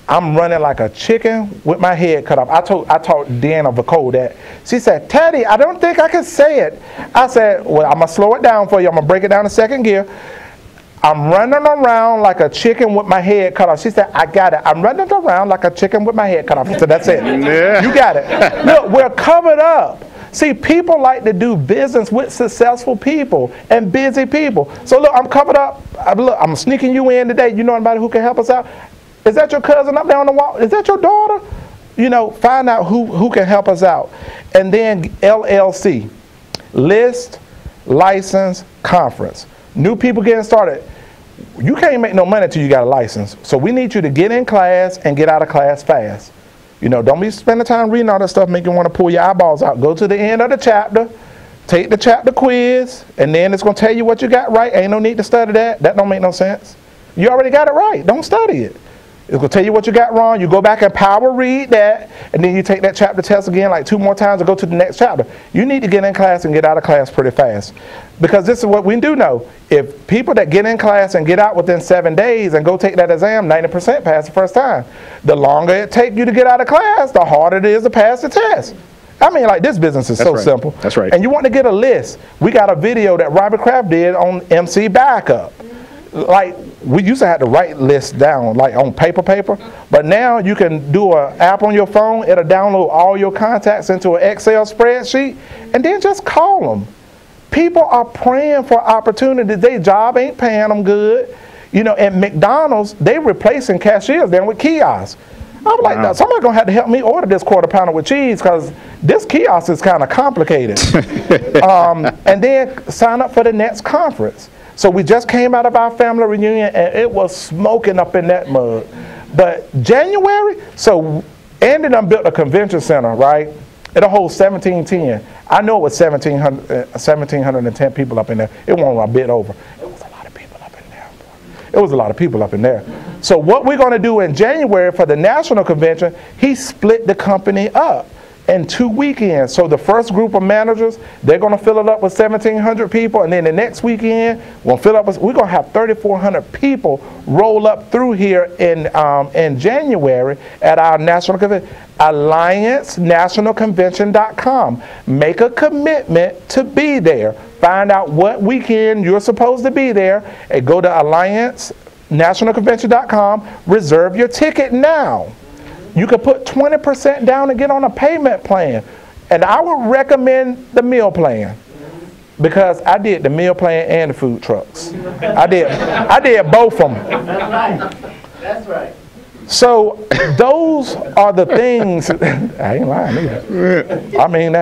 I'm running like a chicken with my head cut off. I told Deanna Vacole that. She said, Teddy, I don't think I can say it. I said, well, I'm going to slow it down for you. I'm going to break it down to 2nd gear. I'm running around like a chicken with my head cut off. She said, I got it. I'm running around like a chicken with my head cut off. I said, that's it. Yeah. You got it. Look, we're covered up. See, people like to do business with successful people and busy people. So look, I'm covered up. I'm sneaking you in today. You know anybody who can help us out? Is that your cousin up there on the wall? Is that your daughter? Find out who can help us out. And then LLC, list, license, conference. New people getting started. You can't make no money until you got a license. So we need you to get in class and get out of class fast. Don't be spending time reading all that stuff, make you want to pull your eyeballs out. Go to the end of the chapter, take the chapter quiz, and then it's going to tell you what you got right. Ain't no need to study that. That don't make no sense. You already got it right. Don't study it. It's going to tell you what you got wrong. You go back and power read that, and then you take that chapter test again like 2 more times and go to the next chapter. You need to get in class and get out of class pretty fast. Because this is what we do know. If people that get in class and get out within 7 days and go take that exam, 90% pass the first time. The longer it takes you to get out of class, the harder it is to pass the test. I mean, like, this business is so simple. That's right. And you want to get a list. We got a video that Robert Kraft did on MC Backup. Like, we used to have to write lists down, like on paper, but now you can do an app on your phone. It'll download all your contacts into an Excel spreadsheet, and then just call them. People are praying for opportunities. Their job ain't paying them good. At McDonald's, they replacing cashiers then with kiosks. I'm like, wow. Somebody's going to have to help me order this quarter pounder with cheese because this kiosk is kind of complicated. And then sign up for the next conference. So we just came out of our family reunion, and it was smoking up in that mug. But January, so Andy done built a convention center, right? It'll hold 1,710. I know it was 1,710 people up in there. It wasn't a bit over. It was a lot of people up in there. It was a lot of people up in there. So what we're going to do in January for the national convention, he split the company up in 2 weekends. So the first group of managers, they're going to fill it up with 1,700 people, and then the next weekend we're going to have 3,400 people roll up through here in January at our national convention. AllianceNationalConvention.com. Make a commitment to be there. Find out what weekend you're supposed to be there, and go to AllianceNationalConvention.com. Reserve your ticket now. You could put 20% down and get on a payment plan. And I would recommend the meal plan, because I did the meal plan and the food trucks. I did both of them. That's right. That's right. So those are the things. I ain't lying either. I mean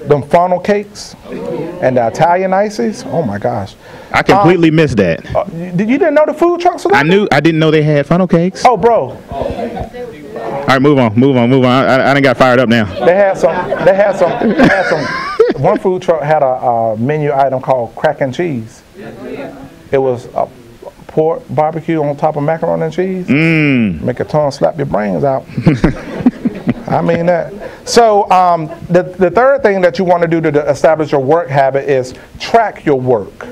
them funnel cakes and the Italian ices. Oh my gosh. I completely missed that. You didn't know the food trucks were like I didn't know they had funnel cakes. Oh, bro. All right, move on. I done got fired up now. They had some. One food truck had a menu item called crack and cheese. It was a pork barbecue on top of macaroni and cheese. Make your tongue slap your brains out. I mean that. So the third thing that you want to do to establish your work habit is track your work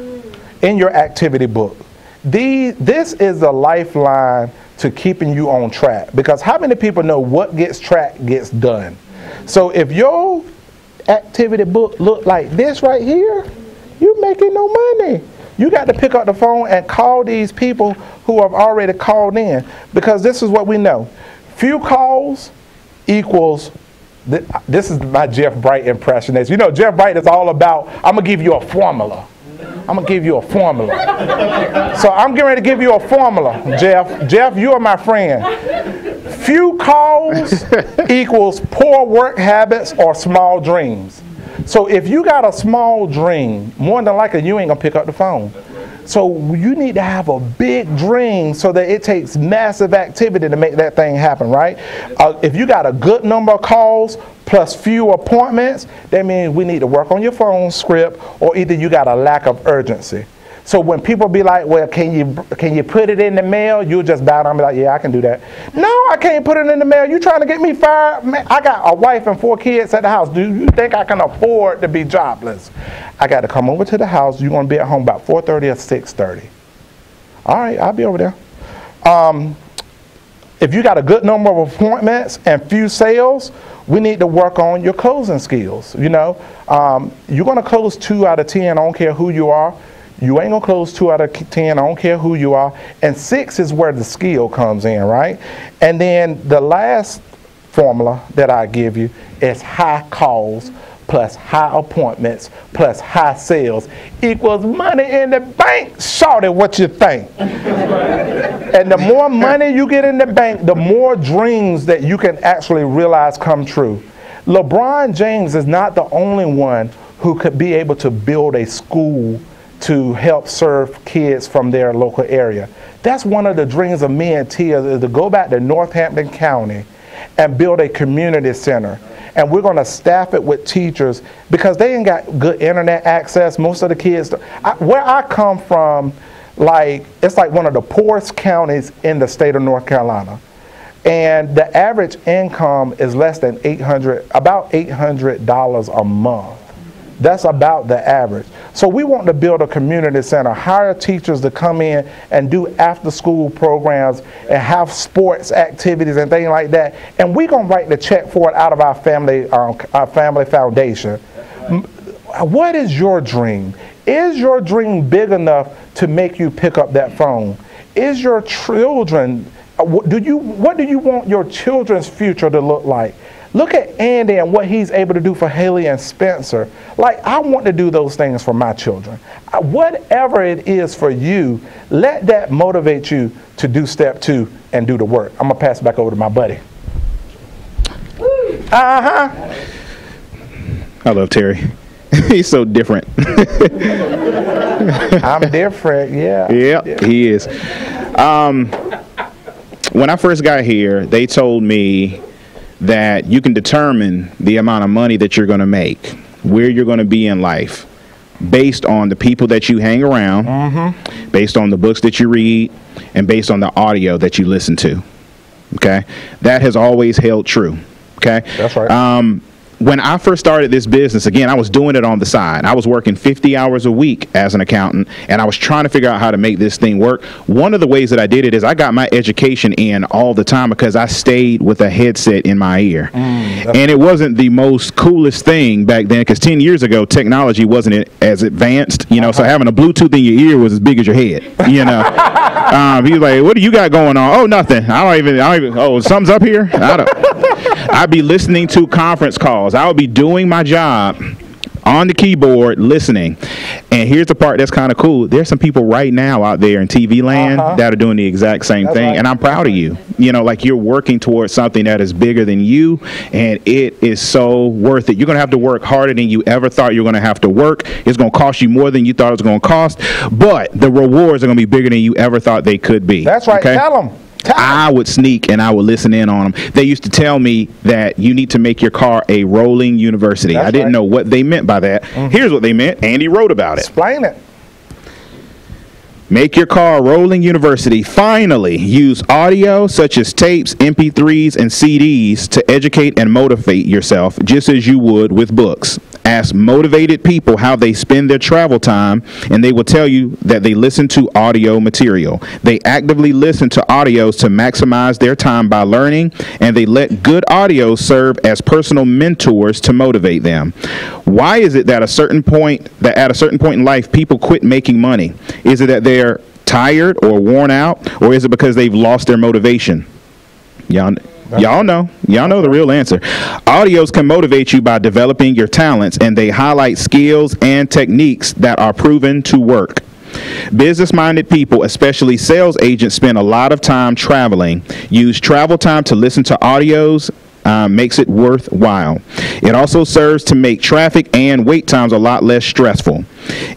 in your activity book. This is the lifeline to keeping you on track, because how many people know what gets tracked gets done? So if your activity book look like this right here, you're making no money. You got to pick up the phone and call these people who have already called in, because this is what we know. Few calls equals, this is my Jeff Bright impression. You know, Jeff Bright is all about, I'm going to give you a formula. I'm going to give you a formula. So I'm getting ready to give you a formula, Jeff. Jeff, you are my friend. Few calls equals poor work habits or small dreams. So if you got a small dream, more than likely you ain't going to pick up the phone. So you need to have a big dream so that it takes massive activity to make that thing happen, right? If you got a good number of calls plus few appointments, that means we need to work on your phone script, or either you got a lack of urgency. So when people be like, well, can you put it in the mail? You'll just bow down and be like, yeah, I can do that. No, I can't put it in the mail. You trying to get me fired? Man, I got a wife and 4 kids at the house. Do you think I can afford to be jobless? I got to come over to the house. You're going to be at home about 4:30 or 6:30. All right, I'll be over there. If you got a good number of appointments and few sales, we need to work on your closing skills. You know, you're going to close 2 out of 10. I don't care who you are. You ain't gonna close 2 out of 10. I don't care who you are. And 6 is where the skill comes in, right? And then the last formula that I give you is high calls plus high appointments plus high sales equals money in the bank. Shorty, what you think? And the more money you get in the bank, the more dreams that you can actually realize come true. LeBron James is not the only one who could be able to build a school to help serve kids from their local area. That's one of the dreams of me and Tia, is to go back to Northampton County and build a community center. And we're going to staff it with teachers, because they ain't got good internet access. Most of the kids, where I come from, it's like one of the poorest counties in the state of North Carolina. And the average income is less than about $800 a month. That's about the average. So we want to build a community center, hire teachers to come in and do after-school programs and have sports activities and things like that. And we're going to write the check for it out of our family foundation. What is your dream? Is your dream big enough to make you pick up that phone? Is your children, what do you want your children's future to look like? Look at Andy and what he's able to do for Haley and Spencer. I want to do those things for my children. Whatever it is for you, let that motivate you to do step 2 and do the work. I'm going to pass it back over to my buddy. I love Terry. He's so different. I'm different, yeah. Yeah, he is. When I first got here, they told me that you can determine the amount of money that you're going to make, where you're going to be in life, based on the people that you hang around, based on the books that you read, and based on the audio that you listen to. Okay? That has always held true. Okay? That's right. When I first started this business, again, I was doing it on the side. I was working 50 hours a week as an accountant, and I was trying to figure out how to make this thing work. One of the ways that I did it is I got my education in all the time, because I stayed with a headset in my ear. And it wasn't the most coolest thing back then, because 10 years ago, technology wasn't as advanced, you know, so having a Bluetooth in your ear was as big as your head, you know. He was like, what do you got going on? Oh, nothing. I don't even, oh, something's up here? I'd be listening to conference calls. I would be doing my job on the keyboard listening. And here's the part that's kind of cool. There's some people right now out there in TV land that are doing the exact same thing. Right. And I'm proud of you. You know, you're working towards something that is bigger than you, and it is so worth it. You're going to have to work harder than you ever thought you were going to have to work. It's going to cost you more than you thought it was going to cost, but the rewards are going to be bigger than you ever thought they could be. That's right. Okay? Tell them. I would sneak and I would listen in on them. They used to tell me that you need to make your car a rolling university. I didn't know what they meant by that. Here's what they meant. Andy wrote about it. Explain it. Make your car rolling university. Finally, use audio such as tapes, MP3s, and CDs to educate and motivate yourself just as you would with books. Ask motivated people how they spend their travel time, and they will tell you that they listen to audio material. They actively listen to audios to maximize their time by learning, and they let good audios serve as personal mentors to motivate them. Why is it that at a certain point in life people quit making money? Is it that they're tired or worn out, or is it because they've lost their motivation? Y'all know the real answer. Audios can motivate you by developing your talents, and they highlight skills and techniques that are proven to work. Business-minded people, especially sales agents, spend a lot of time traveling. Use travel time to listen to audios. Makes it worthwhile. It also serves to make traffic and wait times a lot less stressful.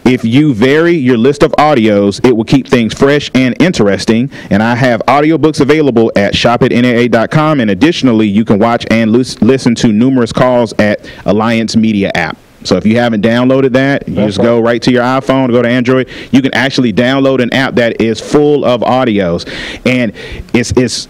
If you vary your list of audios, it will keep things fresh and interesting. And I have audiobooks available at shopatnaa.com. And additionally, you can watch and listen to numerous calls at Alliance Media app. So if you haven't downloaded that, you just go right to your iPhone, go to Android. You can actually download an app that is full of audios. And it's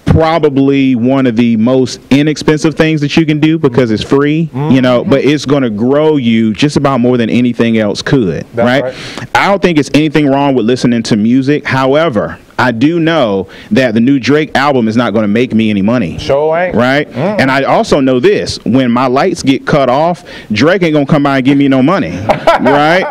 probably one of the most inexpensive things that you can do because it's free, you know, but it's going to grow you just about more than anything else could, right? I don't think it's anything wrong with listening to music. However, I do know that the new Drake album is not going to make me any money. Sure ain't. Right? And I also know this. When my lights get cut off, Drake ain't going to come by and give me no money. Right?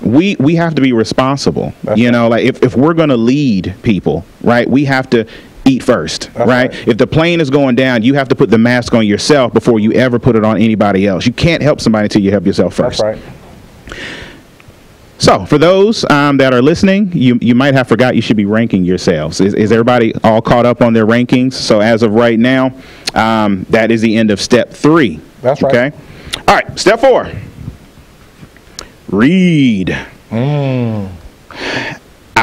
We have to be responsible. You know, like if we're going to lead people, right, we have to eat first, right? If the plane is going down, you have to put the mask on yourself before you ever put it on anybody else. You can't help somebody until you help yourself first. That's right. So for those that are listening, you might have forgot you should be ranking yourselves. Is everybody all caught up on their rankings? So as of right now, that is the end of step 3. That's right. Okay. All right. Step 4. Read. I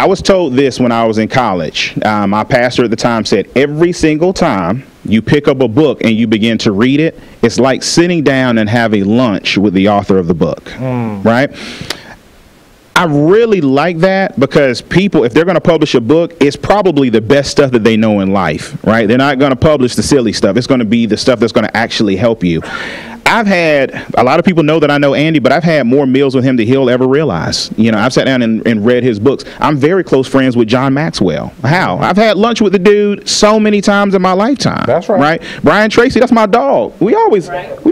was told this when I was in college. My pastor at the time said, every single time you pick up a book and you begin to read it, it's like sitting down and having lunch with the author of the book, right? I really like that because people, if they're going to publish a book, it's probably the best stuff that they know in life, right? They're not going to publish the silly stuff. It's going to be the stuff that's going to actually help you. I've had, a lot of people know that I know Andy, but I've had more meals with him than he'll ever realize. You know, I've sat down and read his books. I'm very close friends with John Maxwell. How? I've had lunch with the dude so many times in my lifetime. That's right. Right? Brian Tracy, that's my dog. We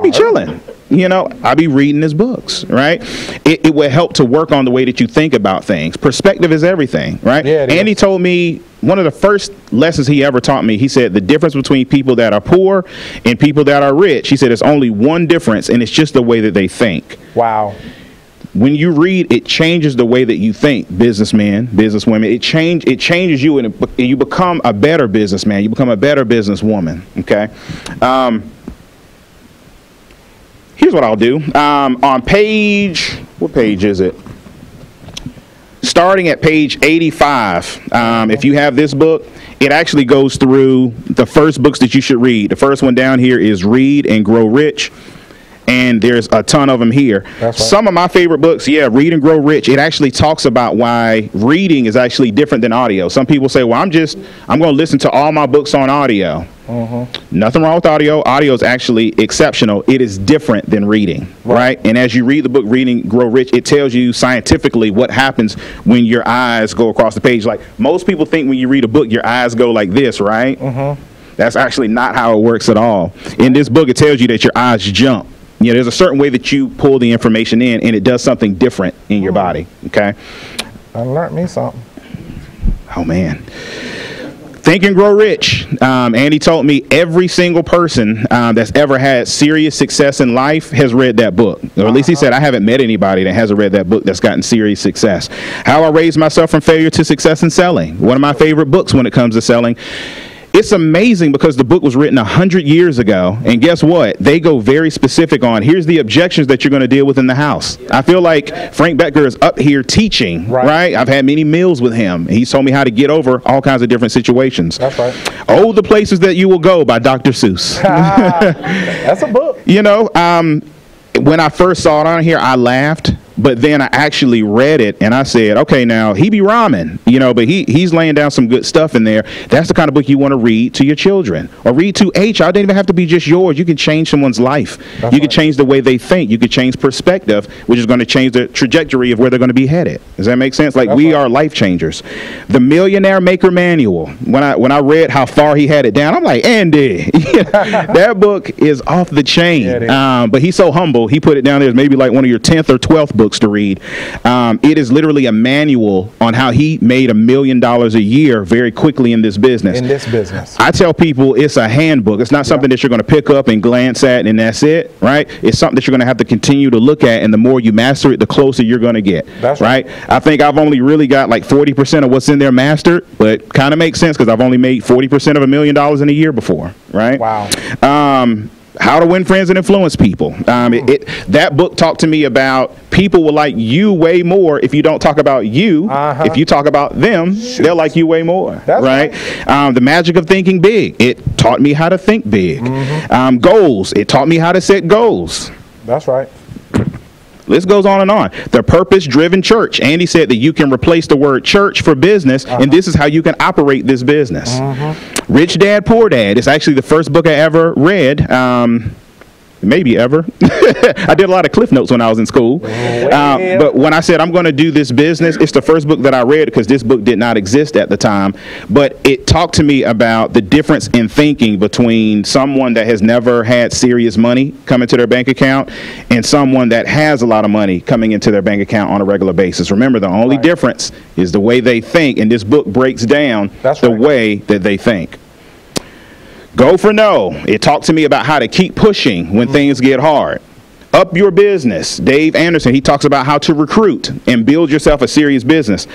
be chilling. You know, I be reading his books, right? It will help to work on the way that you think about things. Perspective is everything, right? Yeah, Andy told me one of the first lessons he ever taught me, he said the difference between people that are poor and people that are rich, he said it's only one difference, and it's just the way that they think. Wow. When you read, it changes the way that you think, businessmen, businesswomen. It changes you, and you become a better businessman. You become a better businesswoman, okay? Here's what I'll do. On page, what page is it? Starting at page 85, if you have this book, it actually goes through the first books that you should read. The first one down here is Read and Grow Rich. And there's a ton of them here. Right. Some of my favorite books, Read and Grow Rich. It actually talks about why reading is actually different than audio. Some people say, well, I'm going to listen to all my books on audio. Nothing wrong with audio. Audio is actually exceptional. It is different than reading, right? And as you read the book, Read and Grow Rich, it tells you scientifically what happens when your eyes go across the page. Like most people think when you read a book, your eyes go like this, right? That's actually not how it works at all. In this book, it tells you that your eyes jump. You know, there's a certain way that you pull the information in, and it does something different in your body, okay? I learned me something. Oh, man. Think and Grow Rich. Andy told me every single person that's ever had serious success in life has read that book. Or at least he said, I haven't met anybody that hasn't read that book that's gotten serious success. How I Raised Myself from Failure to Success in Selling. One of my favorite books when it comes to selling. It's amazing because the book was written 100 years ago, and guess what? They go very specific on, here's the objections that you're going to deal with in the house. I feel like Frank Becker is up here teaching, right? I've had many meals with him. He's told me how to get over all kinds of different situations. That's right. Oh, the Places That You Will Go by Dr. Seuss. That's a book. You know, when I first saw it on here, I laughed. But then I actually read it and I said, okay, now he be rhyming, but he's laying down some good stuff in there. That's the kind of book you want to read to your children or read to a child. It doesn't even have to be just yours. You can change someone's life. You can change the way they think. You can change perspective, which is going to change the trajectory of where they're going to be headed. Does that make sense? Like we are life changers. The Millionaire Maker Manual. When I read how far he had it down, I'm like, Andy, that book is off the chain. Yeah, but he's so humble. He put it down there as maybe like one of your 10th or 12th books to read. It is literally a manual on how he made $1 million a year very quickly in this business. I tell people it's a handbook. It's not something that you're going to pick up and glance at and that's it, right? It's something that you're going to have to continue to look at, and the more you master it, the closer you're going to get. That's right. I think I've only really got like 40% of what's in there mastered, but kind of makes sense because I've only made 40% of $1 million in a year before, right? Wow. How to Win Friends and Influence People. That book talked to me about people will like you way more if you don't talk about you. If you talk about them, they'll like you way more. That's right. The Magic of Thinking Big. It taught me how to think big. Goals. It taught me how to set goals. That's right. List goes on and on. The Purpose-Driven Church. Andy said that you can replace the word church for business, and this is how you can operate this business. Rich Dad, Poor Dad. It's actually the first book I ever read. Maybe ever. I did a lot of Cliff Notes when I was in school. But when I said I'm going to do this business, it's the first book that I read because this book did not exist at the time. But it talked to me about the difference in thinking between someone that has never had serious money come into their bank account and someone that has a lot of money coming into their bank account on a regular basis. Remember, the only difference is the way they think, and this book breaks down the way that they think. Go for No. It talked to me about how to keep pushing when things get hard. Up Your Business. Dave Anderson, he talks about how to recruit and build yourself a serious business.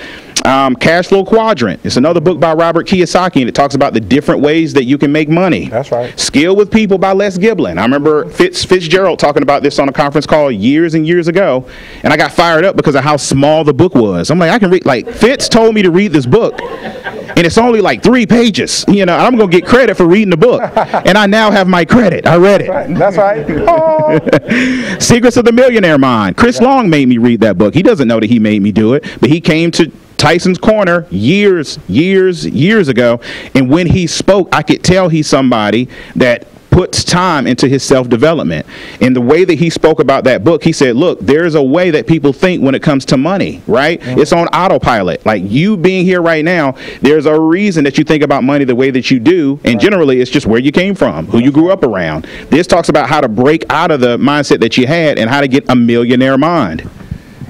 Cash Flow Quadrant. It's another book by Robert Kiyosaki, and it talks about the different ways that you can make money. That's right. Skill with People by Les Giblin. I remember Fitzgerald talking about this on a conference call years and years ago, and I got fired up because of how small the book was. I'm like, I can read, like, Fitz told me to read this book, and it's only like 3 pages. I'm going to get credit for reading the book, and I now have my credit. I read it. That's right. Oh. Secrets of the Millionaire Mind. Chris Long made me read that book. He doesn't know that he made me do it, but he came to Tyson's Corner years ago, and when he spoke, I could tell he's somebody that puts time into his self-development. And the way that he spoke about that book, he said, look, there's a way that people think when it comes to money, right? It's on autopilot. Like you being here right now, there's a reason that you think about money the way that you do, and generally it's just where you came from, who you grew up around. This talks about how to break out of the mindset that you had and how to get a millionaire mind.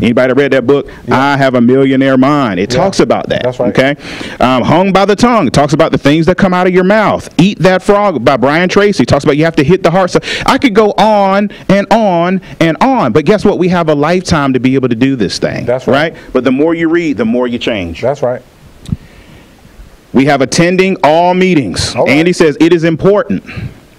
Anybody read that book? I Have a Millionaire Mind. It talks about that. That's right. Okay. Hung by the Tongue. It talks about the things that come out of your mouth. Eat That Frog by Brian Tracy. It talks about you have to hit the heart. So I could go on and on and on. But guess what? We have a lifetime to be able to do this thing. That's right. But the more you read, the more you change. That's right. We have attending all meetings. Andy says it is important.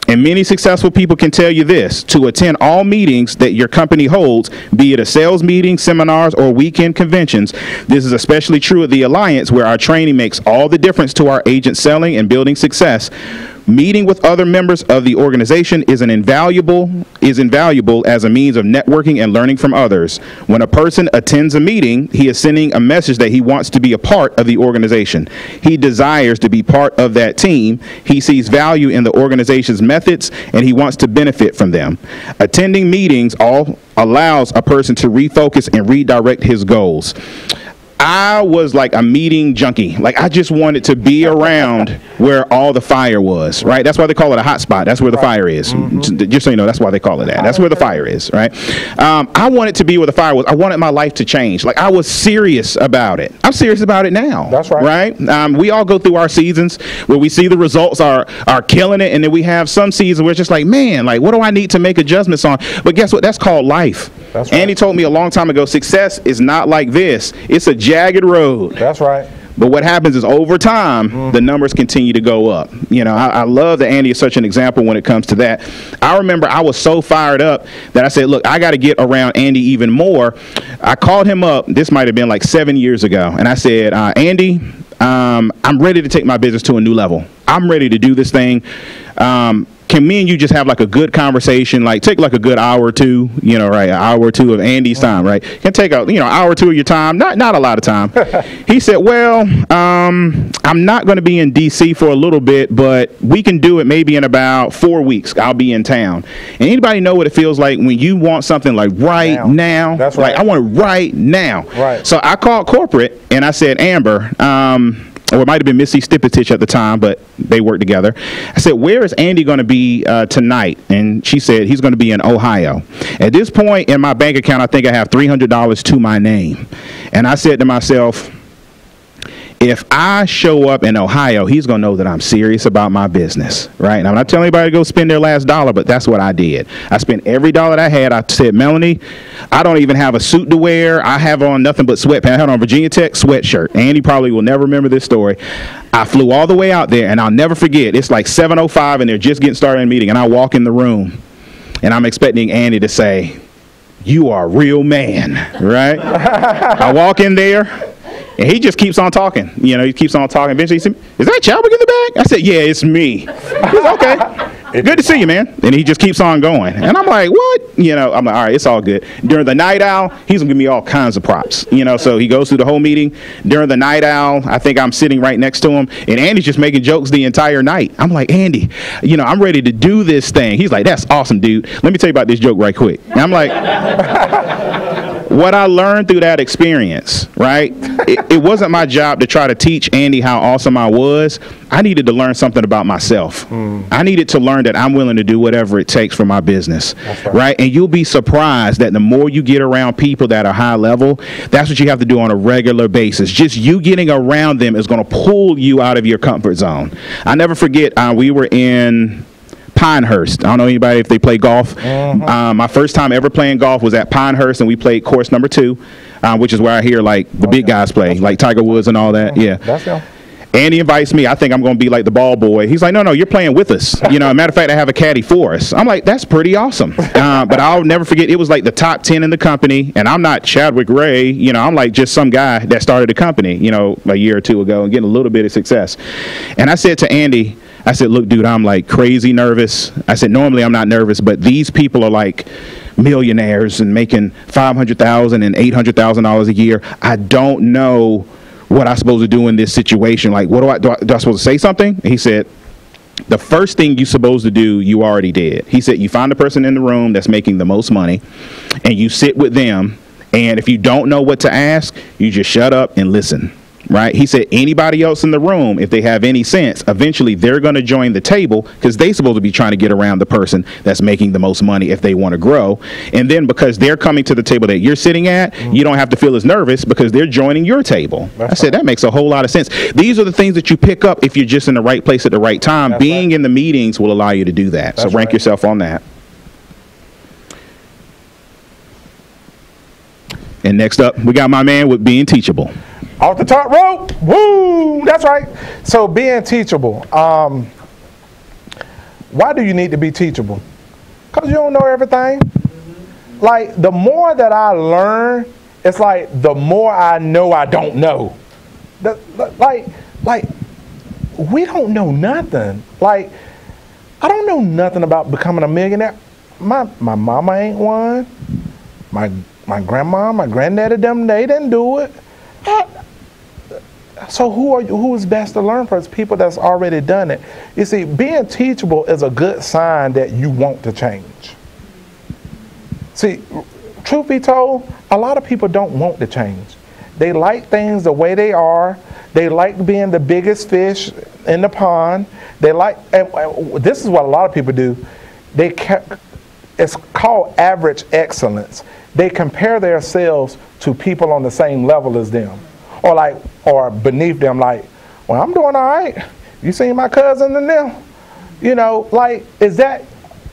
And many successful people can tell you this, to attend all meetings that your company holds, be it a sales meeting, seminars, or weekend conventions. This is especially true at the Alliance, where our training makes all the difference to our agents selling and building success. Meeting with other members of the organization is invaluable as a means of networking and learning from others. When a person attends a meeting, he is sending a message that he wants to be a part of the organization. He desires to be part of that team. He sees value in the organization's methods, and he wants to benefit from them. Attending meetings allows a person to refocus and redirect his goals. I was like a meeting junkie. Like I just wanted to be around where all the fire was, right? That's why they call it a hot spot. That's where the fire is. Just so you know, that's why they call it that. That's where the fire is, right? I wanted to be where the fire was. I wanted my life to change. Like I was serious about it. I'm serious about it now. That's right. Right? We all go through our seasons where we see the results are killing it, and then we have some seasons where it's just like, man, like what do I need to make adjustments on? But guess what? That's called life. That's right. Andy told me a long time ago, success is not like this. It's a jagged road. That's right. But what happens is over time, the numbers continue to go up. I love that Andy is such an example when it comes to that. I remember I was so fired up that I said, look, I got to get around Andy even more. I called him up. This might have been like 7 years ago. And I said, Andy, I'm ready to take my business to a new level. I'm ready to do this thing. can me and you just have like a good conversation, like take like a good hour or two, you know, right? An hour or two of Andy's time, right? Can take a, you know, hour or two of your time, not a lot of time. He said, well, I'm not going to be in DC for a little bit, but we can do it maybe in about 4 weeks. I'll be in town. And anybody know what it feels like when you want something like right now? That's right. Like, I want it right now. Right. So I called corporate and I said, Amber, or it might have been Missy Stipetich at the time, but they worked together. I said, where is Andy going to be tonight? And she said, he's going to be in Ohio. At this point in my bank account, I think I have $300 to my name. And I said to myself, if I show up in Ohio, he's going to know that I'm serious about my business, right? Now, I'm not telling anybody to go spend their last dollar, but that's what I did. I spent every dollar that I had. I said, Melanie, I don't even have a suit to wear. I have on nothing but sweatpants. I had on Virginia Tech sweatshirt. Andy probably will never remember this story. I flew all the way out there, and I'll never forget. It's like 7:05, and they're just getting started in the meeting, and I walk in the room, and I'm expecting Andy to say, you are a real man, right? I walk in there. And he just keeps on talking. You know, he keeps on talking. Eventually he said, is that Chadwick in the back? I said, yeah, it's me. He said, okay. Good to see you, man. And he just keeps on going. And I'm like, what? You know, I'm like, all right, it's all good. During the night owl, he's going to give me all kinds of props. You know, so he goes through the whole meeting. During the night owl, I think I'm sitting right next to him. And Andy's just making jokes the entire night. I'm like, Andy, you know, I'm ready to do this thing. He's like, that's awesome, dude. Let me tell you about this joke right quick. And I'm like... What I learned through that experience, right? It wasn't my job to try to teach Andy how awesome I was. I needed to learn something about myself. I needed to learn that I'm willing to do whatever it takes for my business, right? And you'll be surprised that the more you get around people that are high level, that's what you have to do on a regular basis. Just you getting around them is going to pull you out of your comfort zone. I never forget, we were in Pinehurst. I don't know anybody if they play golf. My first time ever playing golf was at Pinehurst, and we played course number 2, which is where I hear like the big guys play, like Tiger Woods and all that. Yeah. That's him. Andy invites me. I think I'm going to be like the ball boy. He's like, no, you're playing with us. You know, matter of fact, I have a caddy for us. I'm like, that's pretty awesome. But I'll never forget, it was like the top 10 in the company, and I'm not Chadwick Ray. You know, I'm like just some guy that started a company, you know, a year or two ago and getting a little bit of success. And I said to Andy, I said, look, dude, I'm like crazy nervous. I said, normally I'm not nervous, but these people are like millionaires and making $500,000 and $800,000 a year. I don't know what I'm supposed to do in this situation. Like, what do I supposed to say something? He said, the first thing you're supposed to do, you already did. He said, you find the person in the room that's making the most money, and you sit with them. And if you don't know what to ask, you just shut up and listen. Right? He said anybody else in the room, if they have any sense, eventually they're going to join the table because they're supposed to be trying to get around the person that's making the most money if they want to grow. And then because they're coming to the table that you're sitting at, you don't have to feel as nervous because they're joining your table. I said, that makes a whole lot of sense. These are the things that you pick up if you're just in the right place at the right time. Being in the meetings will allow you to do that. So rank yourself on that. And next up, we got my man with being teachable. Off the top rope, woo, that's right. So being teachable, why do you need to be teachable? Because you don't know everything. Like, the more that I learn, it's like the more I know I don't know. Like, we don't know nothing. Like, I don't know nothing about becoming a millionaire. My mama ain't one. My grandma, my granddaddy, them, they didn't do it. So who is best to learn from? It's people that's already done it. You see, being teachable is a good sign that you want to change. See, truth be told, a lot of people don't want to change. They like things the way they are. They like being the biggest fish in the pond. They like, and this is what a lot of people do. It's called average excellence. They compare themselves to people on the same level as them. Or beneath them, like, well, I'm doing all right. You seen my cousin and them? You know, like, is that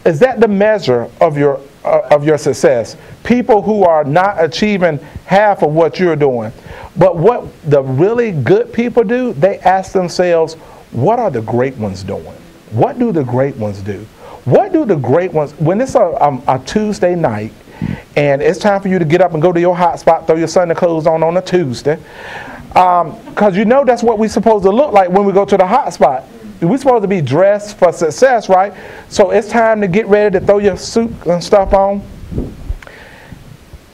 the measure of your success? People who are not achieving half of what you're doing. But what the really good people do, they ask themselves, what are the great ones doing? What do the great ones do? What do the great ones, when it's a Tuesday night, and it's time for you to get up and go to your hot spot, throw your Sunday clothes on a Tuesday. Because you know that's what we're supposed to look like when we go to the hot spot. we're supposed to be dressed for success, right? So it's time to get ready to throw your suit and stuff on.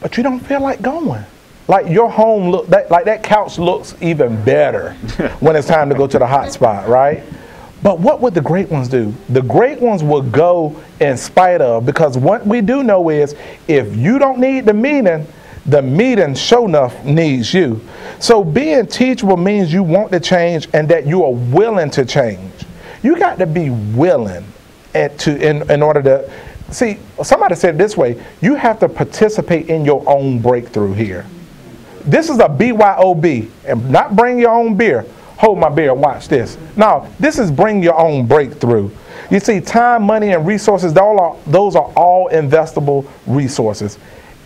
But you don't feel like going. Like your home like that couch looks even better when it's time to go to the hot spot, right? But what would the great ones do? The great ones will go in spite of, because what we do know is if you don't need the meeting sure enough needs you. So being teachable means you want to change and that you are willing to change. You got to be willing in order to, see, somebody said it this way, you have to participate in your own breakthrough here. This is a BYOB, and not bring your own beer. Hold my beer and watch this. No, this is bring your own breakthrough. You see, time, money, and resources, those are all investable resources.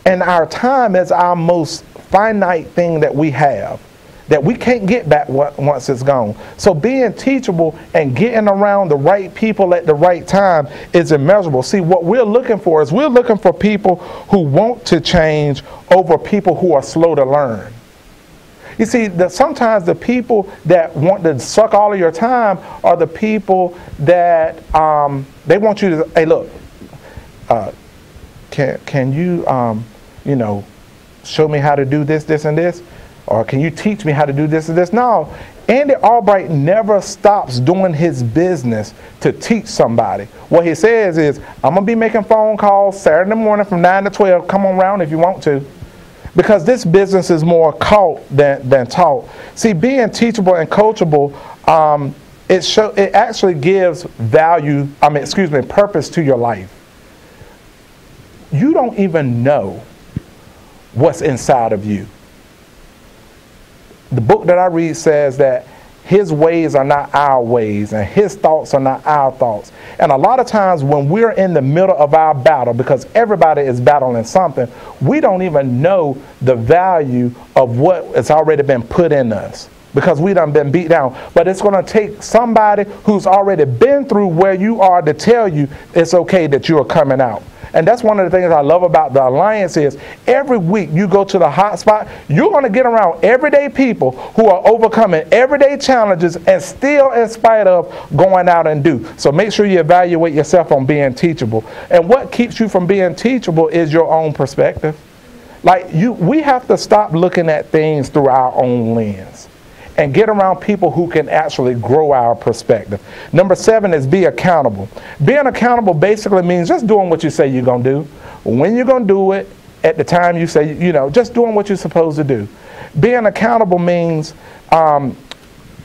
And our time is our most finite thing that we have, that we can't get back once it's gone. So being teachable and getting around the right people at the right time is immeasurable. See, what we're looking for is we're looking for people who want to change over people who are slow to learn. You see, sometimes the people that want to suck all of your time are the people that they want you to, hey, look, can you, show me how to do this, this, and this? Or can you teach me how to do this and this? No, Andy Albright never stops doing his business to teach somebody. What he says is, I'm going to be making phone calls Saturday morning from 9 to 12. Come on around if you want to. Because this business is more caught than taught. See, being teachable and coachable, it actually gives purpose to your life. You don't even know what's inside of you. The book that I read says that his ways are not our ways and his thoughts are not our thoughts. And a lot of times when we're in the middle of our battle, because everybody is battling something, we don't even know the value of what has already been put in us, because we done been beat down. But it's going to take somebody who's already been through where you are to tell you it's okay that you are coming out. And that's one of the things I love about the Alliance is every week you go to the hot spot, you're going to get around everyday people who are overcoming everyday challenges and still in spite of going out and do. So make sure you evaluate yourself on being teachable. And what keeps you from being teachable is your own perspective. We have to stop looking at things through our own lens and get around people who can actually grow our perspective. Number 7 is be accountable. Being accountable basically means just doing what you say you're going to do, when you're going to do it, at the time you say, just doing what you're supposed to do. Being accountable means being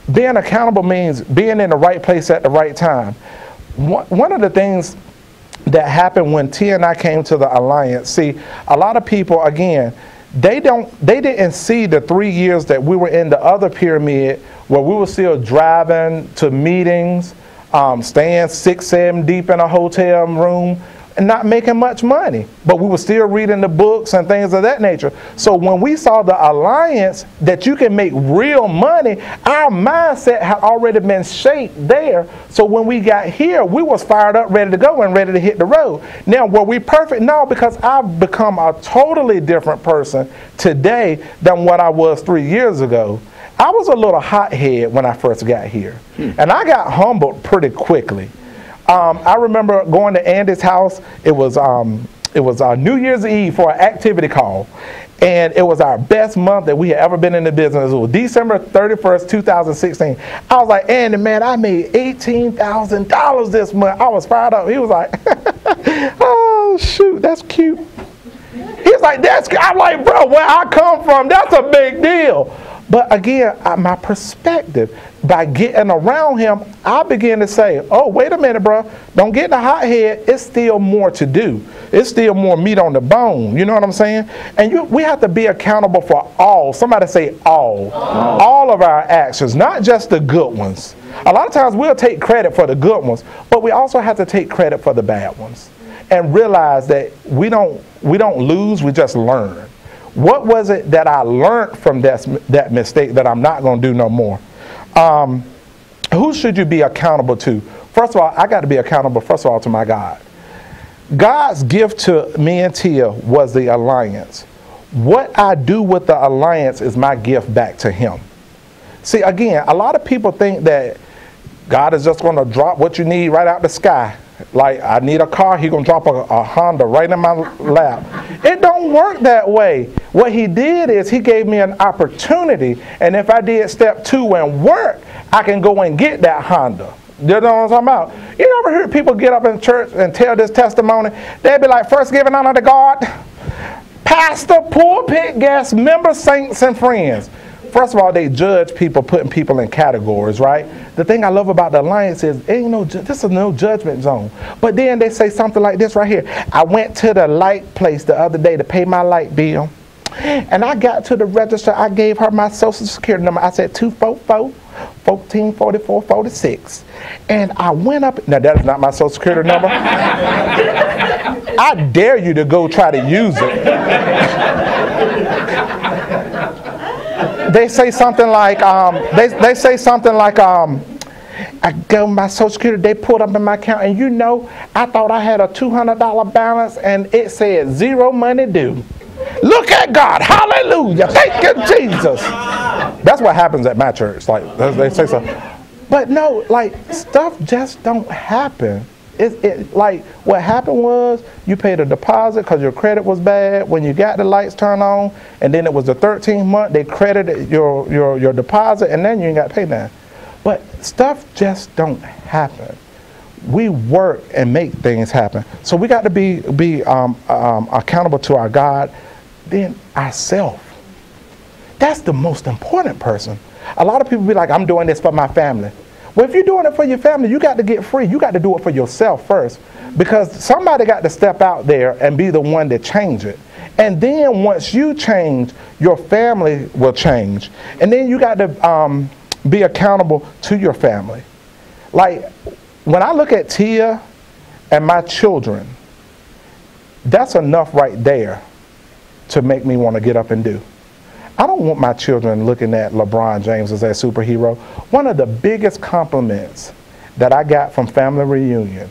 in the right place at the right time. One of the things that happened when T and I came to the Alliance, see, a lot of people, again, they didn't see the 3 years that we were in the other pyramid where we were still driving to meetings, staying 6, 7 deep in a hotel room and not making much money. But we were still reading the books and things of that nature. So when we saw the Alliance that you can make real money, our mindset had already been shaped there. So when we got here, we was fired up, ready to go and ready to hit the road. Now, were we perfect? No, because I've become a totally different person today than what I was 3 years ago. I was a little hothead when I first got here. And I got humbled pretty quickly. I remember going to Andy's house. It was New Year's Eve for an activity call. And it was our best month that we had ever been in the business. It was December 31st, 2016. I was like, Andy, man, I made $18,000 this month. I was fired up. He was like, oh, shoot, that's cute. He's like, I'm like, bro, where I come from, that's a big deal. But again, my perspective, by getting around him, I began to say, oh, wait a minute, bro. Don't get in the hot head. It's still more to do. It's still more meat on the bone. You know what I'm saying? And we have to be accountable for all. Somebody say all. All of our actions, not just the good ones. A lot of times we'll take credit for the good ones, but we also have to take credit for the bad ones and realize that we don't lose, we just learn. What was it that I learned from that mistake that I'm not going to do no more? Who should you be accountable to? First of all, I got to be accountable, first of all, to my God. God's gift to me and Tia was the Alliance. What I do with the Alliance is my gift back to him. See, again, a lot of people think that God is just going to drop what you need right out the sky. Like, I need a car, He's going to drop a Honda right in my lap. It don't work that way. What He did is He gave me an opportunity, and if I did step 2 and work, I can go and get that Honda. You know what I'm talking about? You ever heard people get up in church and tell this testimony? They'd be like, first giving honor to God, pastor, pulpit guests, members, saints, and friends. First of all, they judge people, putting people in categories, right? The thing I love about the Alliance is, this is no judgment zone. But then they say something like this right here. I went to the light place the other day to pay my light bill. And I got to the register. I gave her my social security number. I said 244-1444-46. And I went up. Now, that is not my social security number. I dare you to go try to use it. They say something like, I go my social security, they pulled up in my account, and you know, I thought I had a $200 balance, and it said 0 money due. Look at God, hallelujah, thank you, Jesus. That's what happens at my church, like, they say so. But no, like, stuff just don't happen. Like, what happened was, you paid a deposit because your credit was bad. When you got the lights turned on, and then it was the 13th month, they credited your deposit, and then you ain't got to pay that. But stuff just don't happen. We work and make things happen. So we got to be accountable to our God, then ourselves. That's the most important person. A lot of people be like, I'm doing this for my family. Well, if you're doing it for your family, you got to get free. You got to do it for yourself first, because somebody got to step out there and be the one to change it. And then once you change, your family will change. And then you got to be accountable to your family. Like, when I look at Tia and my children, that's enough right there to make me want to get up and do. I don't want my children looking at LeBron James as a superhero. One of the biggest compliments that I got from family reunion,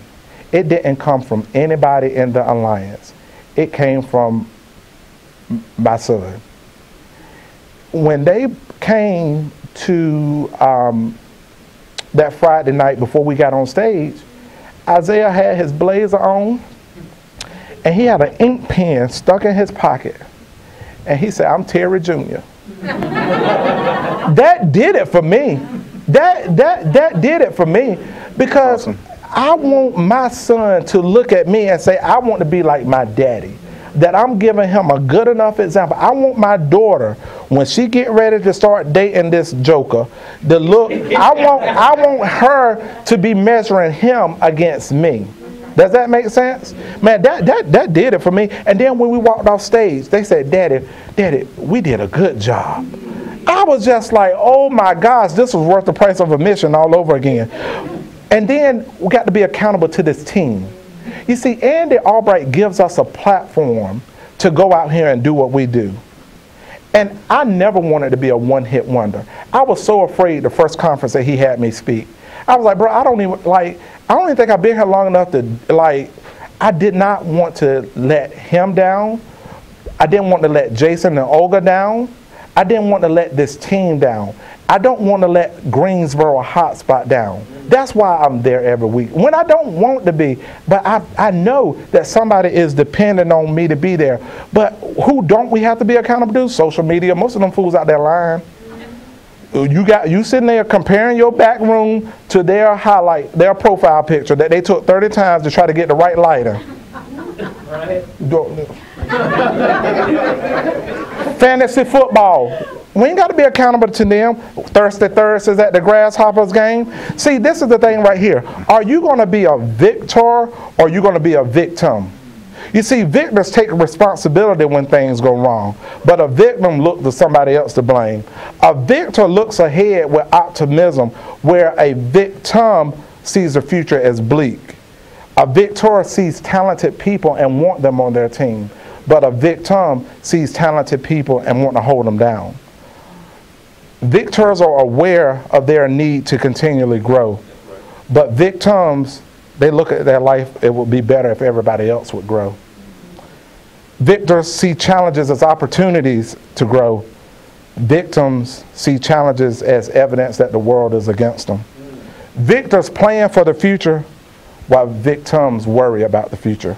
it didn't come from anybody in the Alliance. It came from my son. When they came to that Friday night before we got on stage, Isaiah had his blazer on, and he had an ink pen stuck in his pocket. And he said, I'm Terry Jr. That did it for me. That did it for me, because awesome. I want my son to look at me and say, I want to be like my daddy. That I'm giving him a good enough example. I want my daughter, when she get ready to start dating this joker, to look, I want her to be measuring him against me. Does that make sense? Man, that did it for me. And then when we walked off stage, they said, Daddy, we did a good job. I was just like, oh my gosh, this was worth the price of admission all over again. And then we got to be accountable to this team. You see, Andy Albright gives us a platform to go out here and do what we do. And I never wanted to be a one-hit wonder. I was so afraid the first conference that he had me speak. I was like, bro, I don't even think I've been here long enough to, I did not want to let him down. I didn't want to let Jason and Olga down. I didn't want to let this team down. I don't want to let Greensboro Hotspot down. That's why I'm there every week. When I don't want to be, but I know that somebody is depending on me to be there. But who don't we have to be accountable to? Social media. Most of them fools out there lying. You sitting there comparing your back room to their profile picture that they took 30 times to try to get the right lighter. Right. Fantasy football. We ain't got to be accountable to them. Thirsty Thursdays at the Grasshoppers game. See, this is the thing right here. Are you going to be a victor, or are you going to be a victim? You see, victors take responsibility when things go wrong, but a victim looks to somebody else to blame. A victor looks ahead with optimism, where a victim sees the future as bleak. A victor sees talented people and want them on their team, but a victim sees talented people and want to hold them down. Victors are aware of their need to continually grow, but victims, they look at their life, it would be better if everybody else would grow. Victors see challenges as opportunities to grow. Victims see challenges as evidence that the world is against them. Victors plan for the future while victims worry about the future.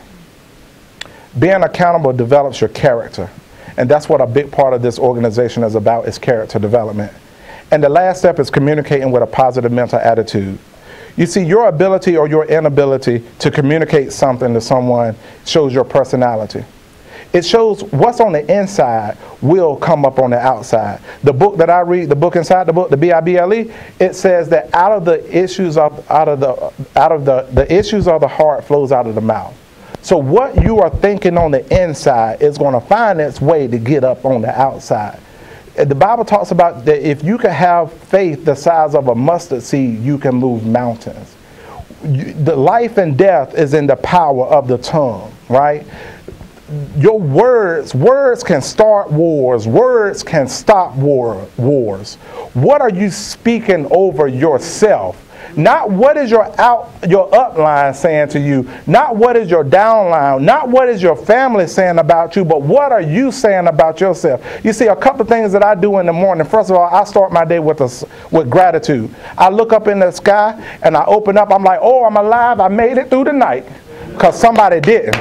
Being accountable develops your character. And that's what a big part of this organization is about, is character development. And the last step is communicating with a positive mental attitude. You see, your ability or your inability to communicate something to someone shows your personality. It shows what's on the inside will come up on the outside. The book that I read, the book inside the book, the Bible, it says that out of the issues of the issues of the heart flows out of the mouth. So what you are thinking on the inside is going to find its way to get up on the outside. The Bible talks about that if you can have faith the size of a mustard seed, you can move mountains. The life and death is in the power of the tongue, right? Your words can start wars. Words can stop wars. What are you speaking over yourself? Not what is your upline saying to you, not what is your downline, not what is your family saying about you, but what are you saying about yourself? You see, a couple of things that I do in the morning. First of all, I start my day with gratitude. I look up in the sky and I open up. I'm like, oh, I'm alive. I made it through the night, because somebody didn't.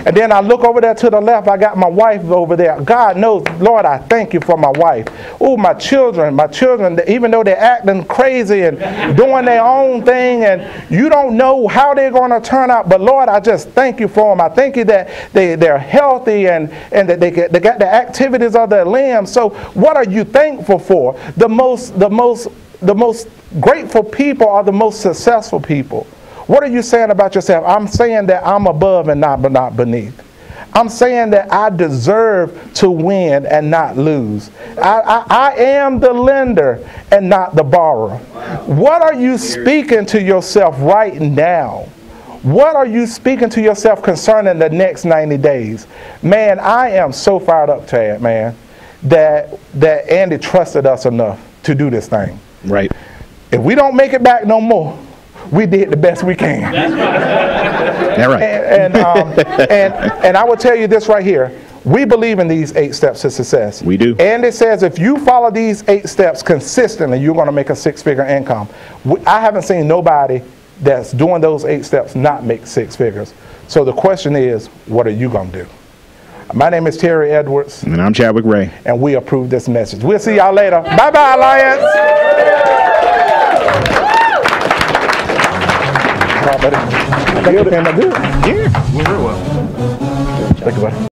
And then I look over there to the left, I got my wife over there. God knows, Lord, I thank you for my wife. Oh, my children, even though they're acting crazy and doing their own thing, and you don't know how they're going to turn out, but Lord, I just thank you for them. I thank you that they're healthy and that they got the activities of their limbs. So what are you thankful for? The most grateful people are the most successful people. What are you saying about yourself? I'm saying that I'm above and not beneath. I'm saying that I deserve to win and not lose. I am the lender and not the borrower. What are you speaking to yourself right now? What are you speaking to yourself concerning the next 90 days? Man, I am so fired up, Chad, man, that Andy trusted us enough to do this thing. Right. If we don't make it back no more, we did the best we can. That's right. And I will tell you this right here. We believe in these 8 steps to success. We do. And it says if you follow these 8 steps consistently, you're going to make a 6-figure income. I haven't seen nobody that's doing those 8 steps not make 6 figures. So the question is, what are you going to do? My name is Terry Edwards. And I'm Chadwick Ray. And we approve this message. We'll see y'all later. Bye-bye, Alliance. Good. Yeah, very well. Thank you, buddy.